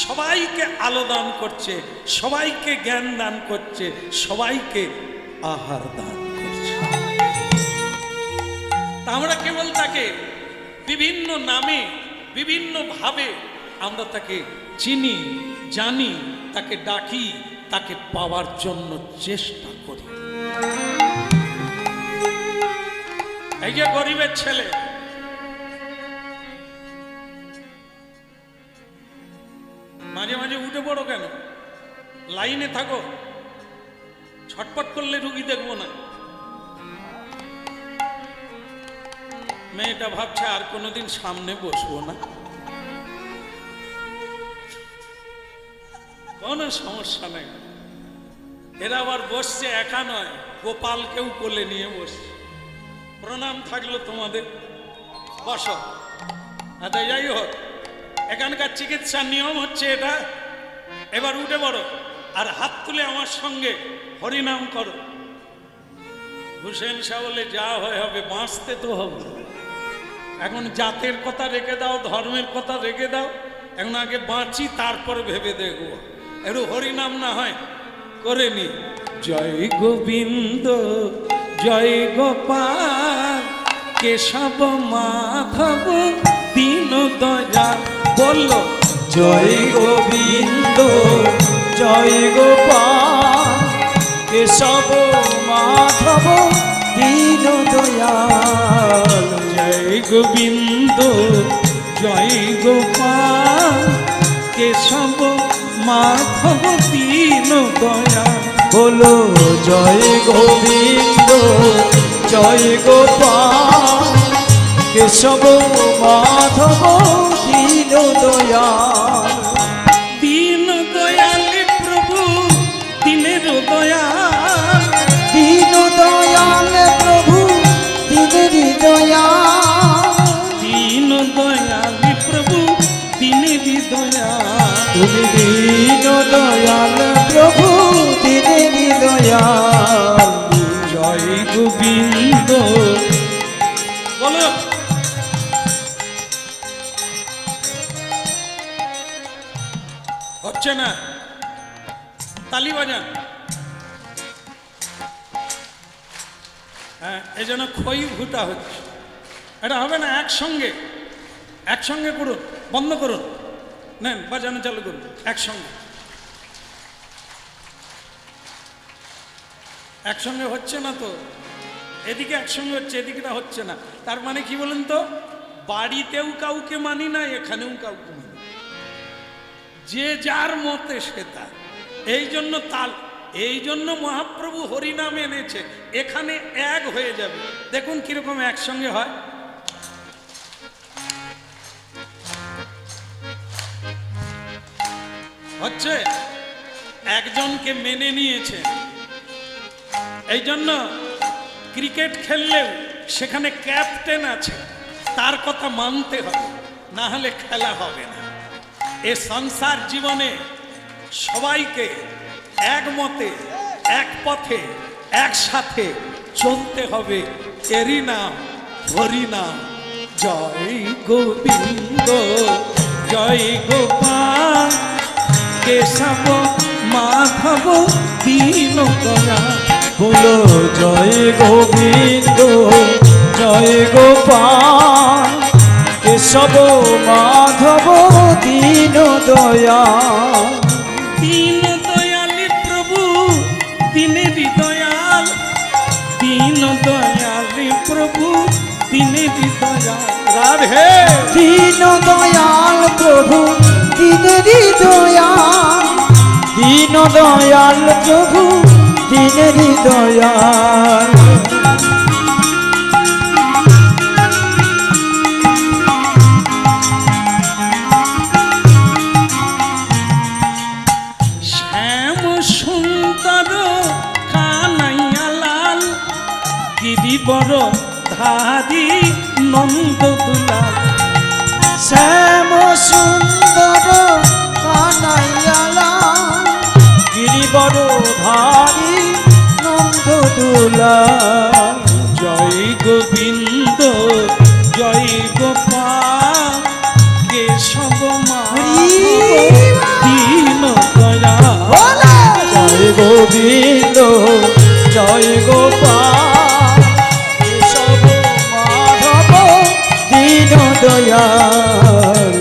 সবাইকে আলো দান করছে, সবাইকে জ্ঞান দান করছে, সবাইকে আহার দান করছে। আমরা কেবল তাকে বিভিন্ন নামে, বিভিন্ন ভাবে আমরা তাকে চিনি, জানি, তাকে ডাকি, তাকে পাওয়ার জন্য চেষ্টা করি। এই যে গরিবের ছেলে, মাঝে মাঝে উঠে পড়ো কেন? লাইনে থাকো, ছটপট করলে রুগী দেখবো না। মেয়েটা ভাবছে আর কোনোদিন সামনে বসবো না, কোনো সমস্যা নেই। এরা আবার বসছে একা নয়, গোপালকেও কোলে নিয়ে বসছে। প্রণাম থাকলো তোমাদের, বসো। আচ্ছা, যাই হোক, এখানকার চিকিৎসার নিয়ম হচ্ছে এটা। এবার উঠে পড়ো আর হাত তুলে আমার সঙ্গে হরিনাম করো। হুসেন শাহ বলে, যা হয় হবে, বাঁচতে তো হবে। এখন জাতের কথা রেখে দাও, ধর্মের কথা রেখে দাও, এখন আগে বাঁচি, তারপর ভেবে দেখবো। একটু হরিনাম না হয় করে নি। জয় গোবিন্দ জয় গোপাল কেশব মাধব দীন দয়াল। বললো জয় গোবিন্দ জয় গোপাল কেশব মা দয়াল জয় গোবিন্দ জয় গোপাল কেশব মাধব দীন দয়াল। বলো জয় গোবিন্দ জয় গোপাল কেশব মাধব দীন দয়াল। দীন দয়াল প্রভু দিনের দয়াল। দীন দয়াল প্রভু দিনেরই দয়াল দীন দয়াল প্রভু দিনের দয়াল। তুমি দীন দয়াল প্রভু দিনেরই দয়াল। জয় গোবিন্দ বলো। হচ্ছে না, তালি বাজান। হ্যাঁ, এই জন্য খই ভুতা হচ্ছে। এটা হবে না, একসঙ্গে একসঙ্গে করুন, বন্ধ করুন, নেন বাজানো চালু করুন একসঙ্গে। একসঙ্গে হচ্ছে না তো, এদিকে একসঙ্গে হচ্ছে, এদিকেটা হচ্ছে না। তার মানে কি বলেন তো, বাড়িতেও কাউকে মানি না, এখানেও কাউকে মানি না। যে যার মতে সে তার। এই জন্য এই জন্য মহাপ্রভু হরিনাম এনেছে, এখানে এক হয়ে যাবে। দেখুন কিরকম একসঙ্গে হয়। হচ্ছে, একজনকে মেনে নিয়েছে। এই জন্য ক্রিকেট খেললেও সেখানে ক্যাপ্টেন আছে, তার কথা মানতে হবে, না হলে খেলা হবে না। এ সংসার জীবনে সবাইকে একমতে এক পথে একসাথে চলতে হবে। এরই নাম হরিনাম। জয় গোবিন্দ জয় গোপাল কেশব মাধব দীন দয়াল। বলো জয় গোবিন্দ জয় গোপাল কেশব মাধব দীন দয়াল। দীন দয়াল প্রভু দিনেরই দয়াল। দীন দয়াল প্রভু দিনেরই দয়াল। রাধে। দীন দয়াল প্রভু দিনেরই দয়াল দীন দয়াল প্রভু দিনেরই দয়াল শ্যাম সুন্দর কানাইয়া লাল গিরিবর ধারি নন্দ দুলাল। শ্যাম সুন্দর কানাইয়ালা গিরিবর ধারি নন্দ দুলাল। জয় গোবিন্দ জয় গোপাল কেশব মাধব দীন দয়াল। জয় গোবিন্দ জয় গোপাল কেশব মাধব দীন দয়াল।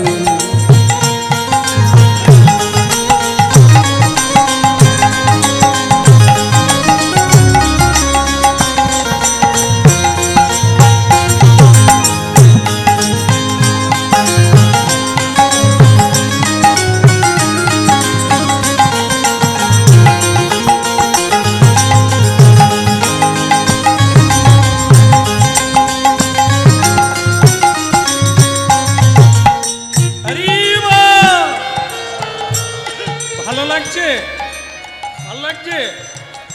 হরি বল। ভালো লাগছে, ভালো লাগছে।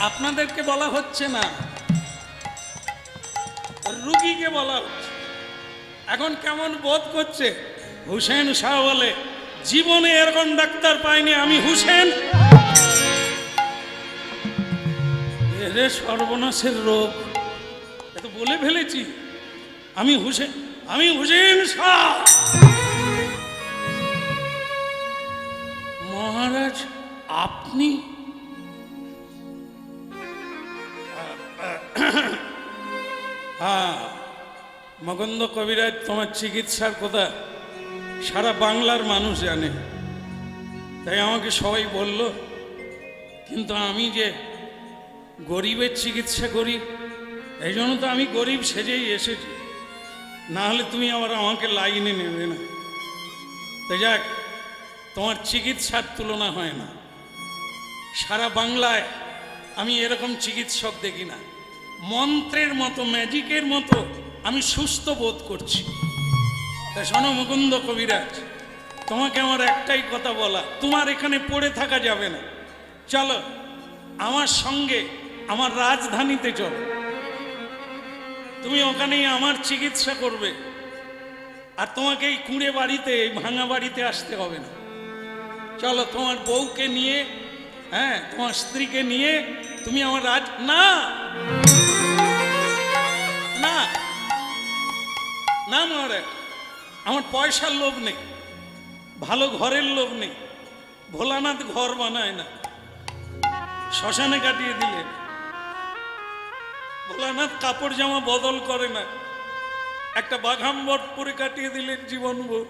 আপনাদেরকে বলা হচ্ছে না, রুগীকে বলা হচ্ছে। এখন কেমন বোধ করছে? হুসেন শাহ বলে, জীবনে এরকম ডাক্তার পাইনি আমি হুসেন। এরে সর্বনাশের রোগ, এত বলে ফেলেছি। আমি হুসেন শাহ। মহারাজ আপনি? হ্যাঁ, মগন্ধ কবিরাজ তোমার চিকিৎসার কথা সারা বাংলার মানুষ জানে, তাই আমাকে সবাই বলল। কিন্তু আমি যে গরিবের চিকিৎসা করি এই জন্য তো আমি গরিব সেজেই এসেছি, না হলে তুমি আবার আমাকে লাইনে নেবে না। তো যাক, তোমার চিকিৎসার তুলনা হয় না। সারা বাংলায় আমি এরকম চিকিৎসক দেখি না। মন্ত্রের মতো, ম্যাজিকের মতো আমি সুস্থ বোধ করছি। তা শোনো মুকুন্দ কবিরাজ, তোমাকে আমার একটাই কথা বলা, তোমার এখানে পড়ে থাকা যাবে না। চলো আমার সঙ্গে আমার রাজধানীতে চলো, তুমি ওখানেই আমার চিকিৎসা করবে। আর তোমাকে এই কুঁড়ে বাড়িতে, এই ভাঙা বাড়িতে আসতে হবে না। চলো তোমার বউকে নিয়ে, হ্যাঁ তোমার স্ত্রীকে নিয়ে তুমি আমার না না না মহারাজ, আমার পয়সার লোভ নেই, ভালো ঘরের লোভ নেই। ভোলানাথ ঘর বানায় না, শ্মশানে কাটিয়ে দিলেন। ভোলানাথ কাপড় জামা বদল করে না, একটা বাঘাম্বর পরে কাটিয়ে দিলেন জীবনভর।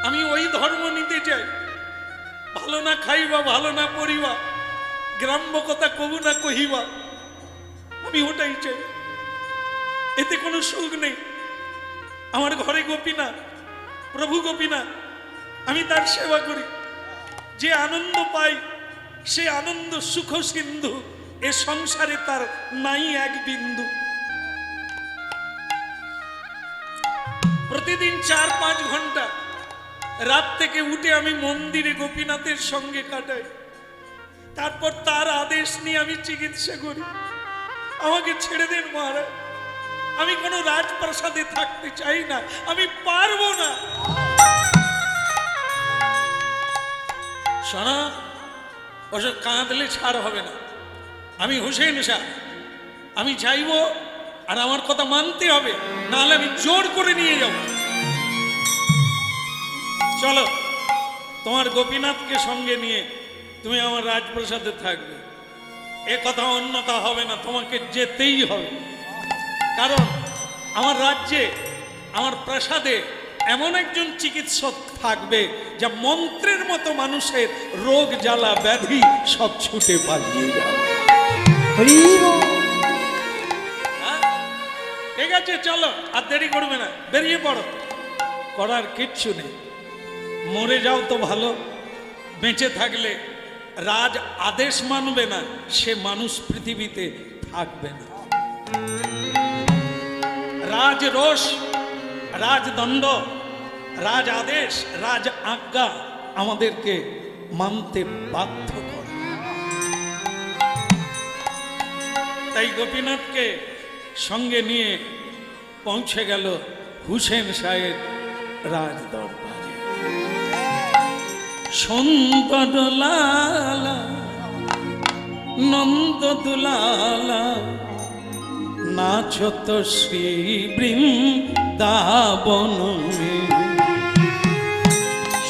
আমি ওই ধর্ম নিতে চাই, ভালো না খাইবা, ভালো না পড়িবা, গ্রাম্য কথা কবু না কহিবা, আমি ওটাই চাই। এতে কোনো সুখ নেই। আমার ঘরে গোপীনাথ, প্রভু গোপীনাথ, আমি তার সেবা করি। যে আনন্দ পাই সে আনন্দ সুখ সিন্ধু, এ সংসারে তার নাই এক বিন্দু। প্রতিদিন 4-5 ঘন্টা রাত থেকে উঠে আমি মন্দিরে গোপীনাথের সঙ্গে কাটাই। তারপর তার আদেশ নিয়ে আমি চিকিৎসা করি। আমাকে ছেড়ে দেন মহারাজ, আমি কোনো রাজপ্রাসাদে থাকতে চাই না, আমি পারবো না। শোনা, ওসব কাঁদলে ছাড় হবে না। আমি হুসেন শাহ, আমি চাইবো, আর আমার কথা মানতে হবে, নাহলে আমি জোর করে নিয়ে যাব। চলো তোমার গোপীনাথকে সঙ্গে নিয়ে তুমি আমার রাজপ্রাসাদে থাকবে। এ কথা অন্যথা হবে না, তোমাকে যেতেই হবে। কারণ আমার রাজ্যে, আমার প্রাসাদে এমন একজন চিকিৎসক থাকবে, যা মন্ত্রের মতো মানুষের রোগ জ্বালা ব্যাধি সব ছুটে পালিয়ে যাবে। হ্যাঁ? ঠিক আছে, চলো, আর দেরি করবে না, বেরিয়ে পড়ো। করার কিচ্ছু নেই, মরে যাও তো ভালো। বেঁচে থাকলে রাজ আদেশ মানবে না, সে মানুষ পৃথিবীতে থাকবে না। রাজ রোষ, রাজদণ্ড, রাজ আদেশ, রাজ আজ্ঞা আমাদেরকে মানতে বাধ্য করে। তাই গোপীনাথকে সঙ্গে নিয়ে পৌঁছে গেল হুসেন শাহের রাজ দরবারে। সুন্দর লালা নন্দ দুলালা নাচত শ্রী বৃন্দাবন।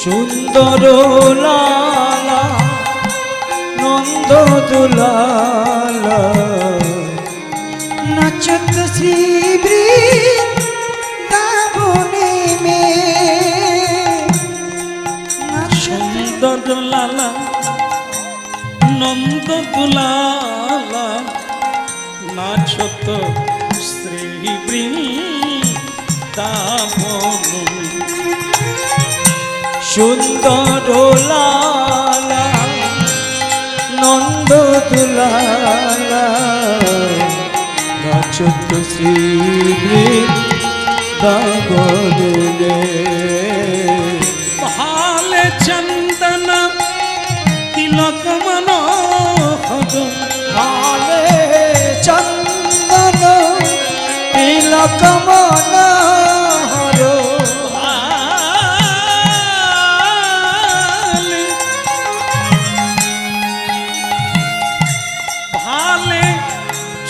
সুন্দর লালা নন্দ দুলালা নাচত শ্রী বৃন্দাবনে মে। সুন্দর লালা নন্দ দুলালা নাচত শ্রী বৃন্দাবন। সুন্দর লালা নন্দ দুলালা নাচত শ্রী বৃন্দাবনে। ভালে চন্দন তিলক মনোহর, ভালে চন্দন তিলক মনোহর। ভালে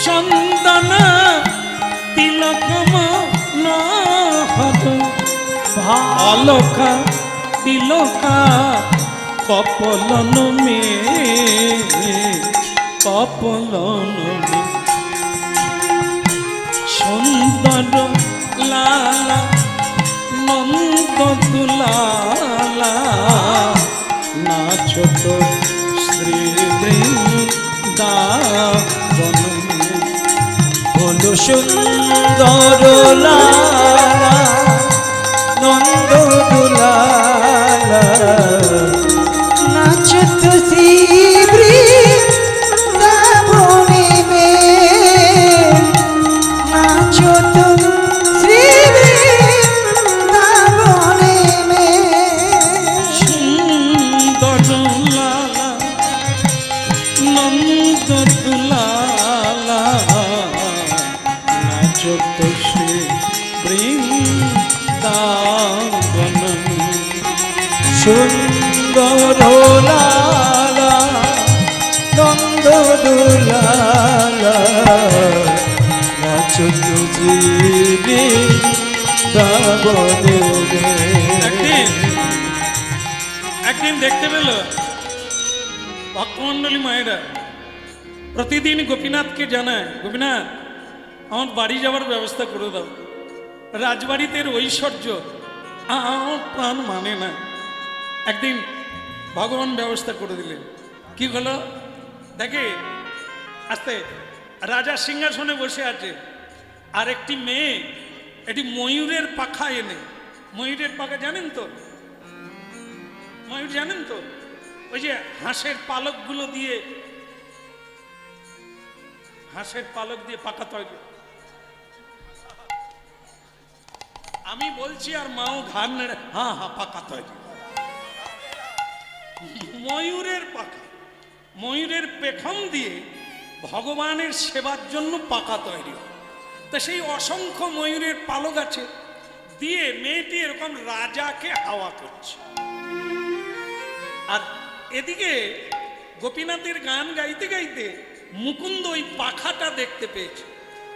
চন্দন তিলক মনোহর, ভালকা তিলকা কপলন মে, কপলন মে। সুন্দর লালা নন্দ দুলালা নাচত শ্রী বৃন্দাবন। সুন্দর লালা নন্দ দুলালা নাচত শ্রী বৃন্দাবনে মে নাচত শ্রী বৃন্দাবনে মে সুন্দর লালা নন্দ দুলালা নাচত সে বৃন্দাবনম। সুন্দর লালা নন্দ দুলালা নাচত জীবী দাবনে একদিন দেখতে পেল ভক্তমন্ডলী মায়েরা প্রতিদিন গোপীনাথকে জানায়, গোপীনাথ আমার বাড়ি যাওয়ার ব্যবস্থা করে দাও, রাজবাড়িতে এর ঐশ্বর্য আমার প্রাণ মানে না। একদিন ভগবান ব্যবস্থা করে দিলেন। কি হলো দেখে, আস্তে রাজা সিংহাসনে বসে আছে, আর একটি মেয়ে এটি ময়ূরের পাখা এনে, ময়ূরের পাখা জানেন তো, ময়ূর জানেন তো, ওই যে হাঁসের পালকগুলো দিয়ে, হাঁসের পালক দিয়ে পাখা তৈরি। আমি বলছি আর মাও ঘাড় নেড়ে হ্যাঁ হ্যাঁ পাখা তৈরি। ময়ূরের পাখা, ময়ূরের পেখম দিয়ে ভগবানের সেবার জন্য পাখা তৈরি। তা সেই অসংখ্য ময়ূরের পালক আছে দিয়ে মেয়েটি এরকম রাজাকে হাওয়া করছে, আর এদিকে গোপীনাথের গান গাইতে গাইতে মুকুন্দ ওই পাখাটা দেখতে পেয়েছে,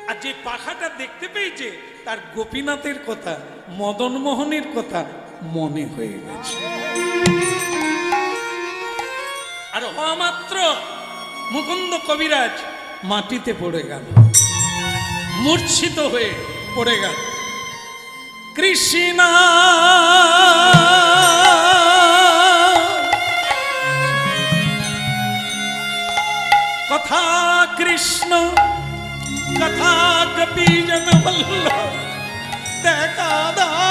আর যে পাখাটা দেখতে পেয়েছে তার গোপীনাথের কথা, মদন মোহনের কথা মনে হয়ে গেছে। আর হওয়া মাত্র মুকুন্দ কবিরাজ মাটিতে পড়ে গেল, মূর্ছিত হয়ে পড়ে গেল। কৃষ্ণ কথা কৃষ্ণ কথা গোপীজন বল্ল দেখা দাও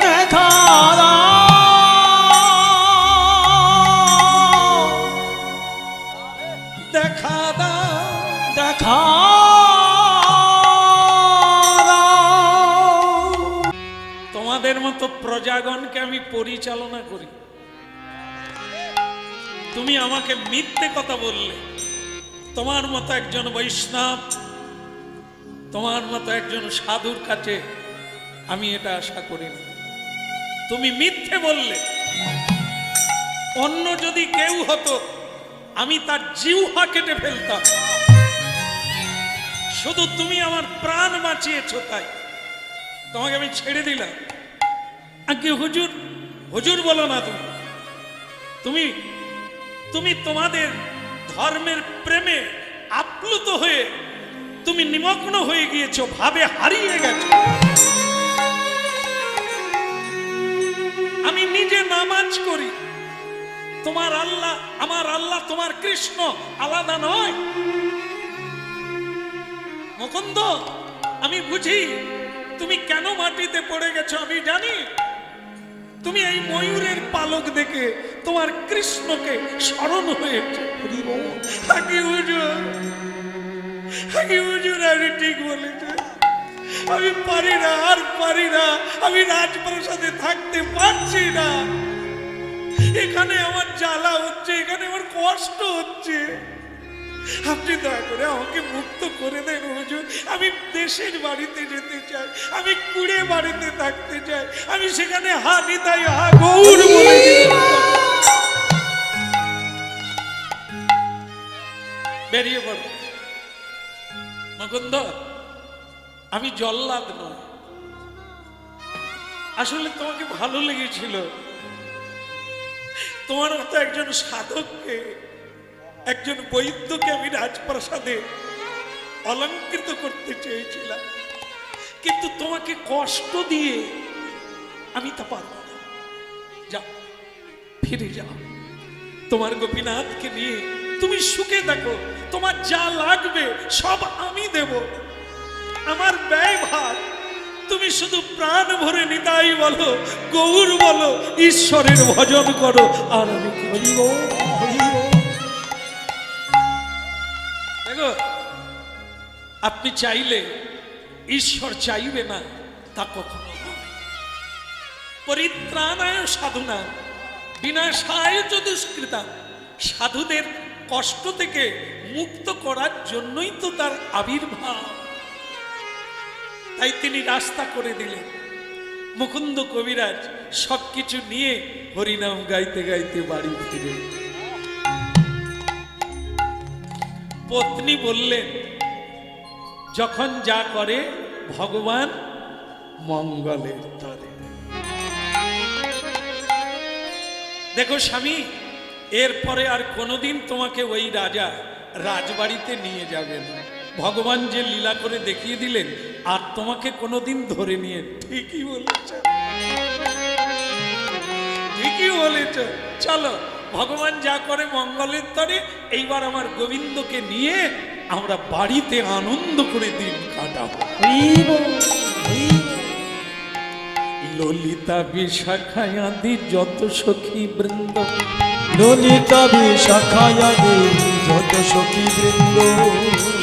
দেখা দেখা দাও দেখা তোমাদের মতো প্রজাগণকে আমি পরিচালনা করি, তুমি আমাকে মিথ্যে কথা বললে। তোমার মতো একজন বৈষ্ণব, তোমার মতো একজন সাধুর কাছে আমি এটা আশা করিনি। তুমি মিথ্যে বললে। অন্য যদি কেউ হতো আমি তার জিহ্বা কেটে ফেলতাম, শুধু তুমি আমার প্রাণ বাঁচিয়েছো তাই তোমাকে আমি ছেড়ে দিলাম। আগে হুজুর, হুজুর বলো না, তুমি তুমি তুমি তোমাদের ধর্মের প্রেমে আপ্লুত হয়ে তুমি নিমগ্ন হয়ে গিয়েছো, ভাবে হারিয়ে গেছো। আমি নিজে নামাজ করি, তোমার আল্লাহ আমার আল্লাহ তোমার কৃষ্ণ আলাদা নয়। মুকুন্দ আমি বুঝি তুমি কেন মাটিতে পড়ে গেছো, আমি জানি। তুমি এই ময়ূরের পালক দেখে তোমার কৃষ্ণকে স্মরণ হয়েছে। আগে হুজুর, আগে হুজুর আমি ঠিক বলেছে, আমি পারি না, আর পারি না, আমি রাজপ্রাসাদে থাকতে পারছি না। এখানে আমার জ্বালা হচ্ছে, এখানে আমার কষ্ট হচ্ছে। আপনি দয়া করে আমাকে মুক্ত করে দেন হুজুর। আমি দেশের বাড়িতে যেতে চাই, আমি কুড়ে বাড়িতে থাকতে চাই, আমি সেখানে হা নিতাই হা গৌর বলে বেরিয়ে পড়ো। মুকুন্দ আমি জল্লাদ নয়, আসলে তোমাকে ভালো লেগেছিল। তোমার মতো একজন সাধককে, একজন বৈদ্যকে আমি রাজপ্রাসাদে অলঙ্কৃত করতে চেয়েছিলাম, কিন্তু তোমাকে কষ্ট দিয়ে আমি তা পারব না। যাও, ফিরে যাও, তোমার গোপীনাথকে নিয়ে তুমি সুখে দেখো, তোমার যা লাগবে সব আমি দেব। আমার ব্যয় ভার। তুমি শুধু প্রাণ ভরে নিতাই বলো, গৌর বলো, ঈশ্বরের ভজন করো, আর আমি হরি বল, হরি বল। দেখো, আপনি চাইলে ঈশ্বর চাইবে না তা কখনো নয়। পরিত্রাণায় সাধুনা বিনাশায় চ দুষ্কৃতা। সাধুদের কষ্ট থেকে মুক্ত করার জন্যই তো তার আবির্ভাব। তাই তিনি রাস্তা করে দিলেন। মুকুন্দ কবিরাজ সবকিছু নিয়ে হরিনাম গাইতে গাইতে বাড়ি ফিরে। পত্নী বললেন, যখন যা করে ভগবান মঙ্গলের তরে। দেখো স্বামী, এরপরে আর কোনোদিন তোমাকে ওই রাজা রাজবাড়িতে নিয়ে যাবে না। ভগবান যে লীলা করে দেখিয়ে দিলেন, আর তোমাকে কোনোদিন ধরে নিয়ে। ঠিকই বলেছ, ঠিকই বলেছ। চলো, ভগবান যা করে মঙ্গলের তরে। এইবার আমার গোবিন্দকে নিয়ে আমরা বাড়িতে আনন্দ করে দিন কাটাবো। হরি বল, হরি বল। ললিতা বিশাখায়াদি যত সখী বৃন্দ, ললিতা বিশাখায়াদি যত সখী বৃন্দ,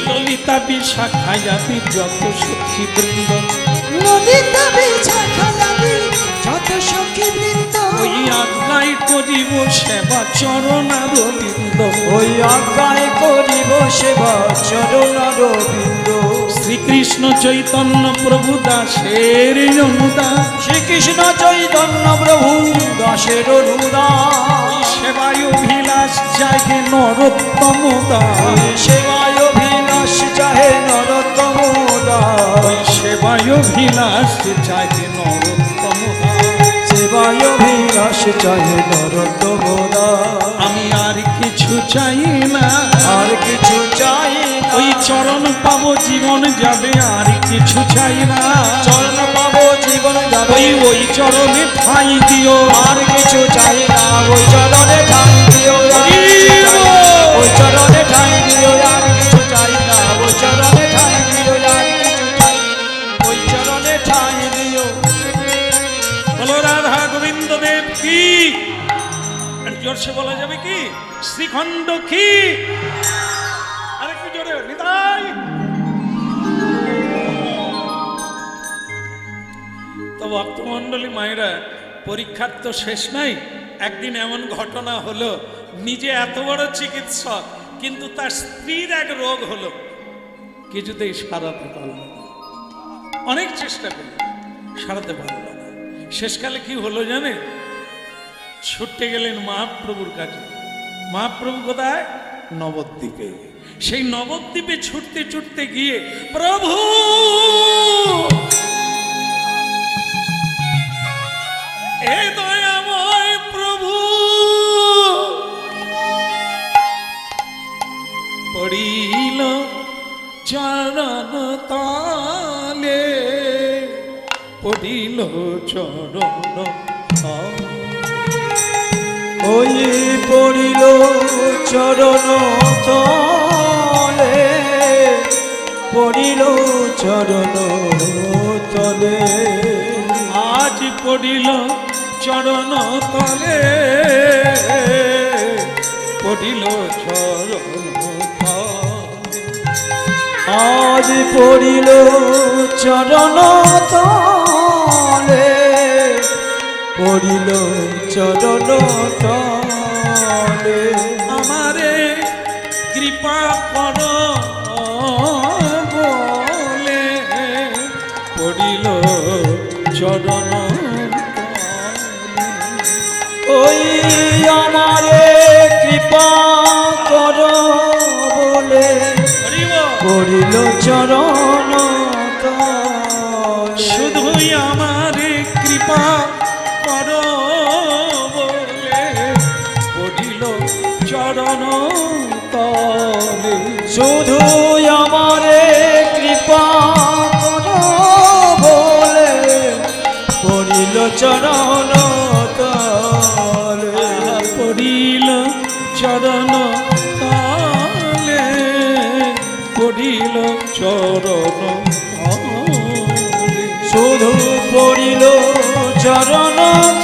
ললিতা বিশাখায়াদি যত সখী বৃন্দ, ললিতা বিশাখায়াদি যত সখী বৃন্দ, ওই আজ্ঞায় করিব সেবা চরণার বৃন্দ, ওই আজ্ঞায় করিব সেবা চরণারবিন্দ। শ্রীকৃষ্ণ চৈতন্য প্রভু দাসের অনুদান, শ্রীকৃষ্ণ চৈতন্য প্রভু দাসের অনুদান, সেবায় অভিলাষ জাগে নরোত্তম দাস, সেবায় অভিলাষ চাহে নরোত্তম দাস, সেবায় অভিলাষ জাগে নরোত্তম দাস, সেবায় অভিলাষ চাহে নরোত্তম দাস। আমি আর কিছু চাই না, আর কিছু চাই না, ওই চরণ পাবো জীবন যাবে, আর কিছু চাই না। চরণ পাবো জীবন যাবে, ওই চরণে ঠাঁই দিও, আর কিছু চাই না, ওই চরণে ঠাঁই দিও, আর কিছু চাই না, ওই চরণে ঠাঁই দিও, আর কিছু চাই না, ওই চরণে ঠাঁই দিও, আর কিছু চাই না, ওই চরণে ঠাঁই দিও। বলো রাধা গোবিন্দ দেব কি? জোরসে বলা যাবে কি? শ্রীখণ্ড কি? আরেকটু জোরে নিতাই। তো ভক্তমণ্ডলী মায়েরা, পরীক্ষার তো শেষ নাই। একদিন এমন ঘটনা হলো, নিজে এত বড় চিকিৎসক, কিন্তু তার স্ত্রীর এক রোগ হলো, কিছুতেই সারাতে পারল না। অনেক চেষ্টা করল, সারাতে পারল না। শেষকালে কি হলো জানে? ছুটতে গেলেন মহাপ্রভুর কাছে। মহাপ্রভু কোথায়? নবদ্বীপে। সেই নবদ্বীপে ছুটতে ছুটতে গিয়ে, প্রভু এ দয়াময় প্রভু, পড়িল চরণ তালে, পড়িল চরণ তালে। ওই পড়িল চরণ তলে, পড়িল চরণ তলে, আজ পড়িল চরণ তলে, পড়িল চরণ তলে। আজ পড়িল চরণ তলে, পড়িল চরণ তলে। আমারে কৃপা কর বলে, পড়িল চরণ তলে। ওই আমারে কৃপা কর বলে, পড়িল চরণ তলে। শুধুই আমারে কৃপা কর বলে, পড়িল চরণ তলে। শুধু আমারে কৃপা কর বলে, পড়িল চরণ তলে। পড়িল চরণ তলে, পড়িল চরণ তলে। চরণ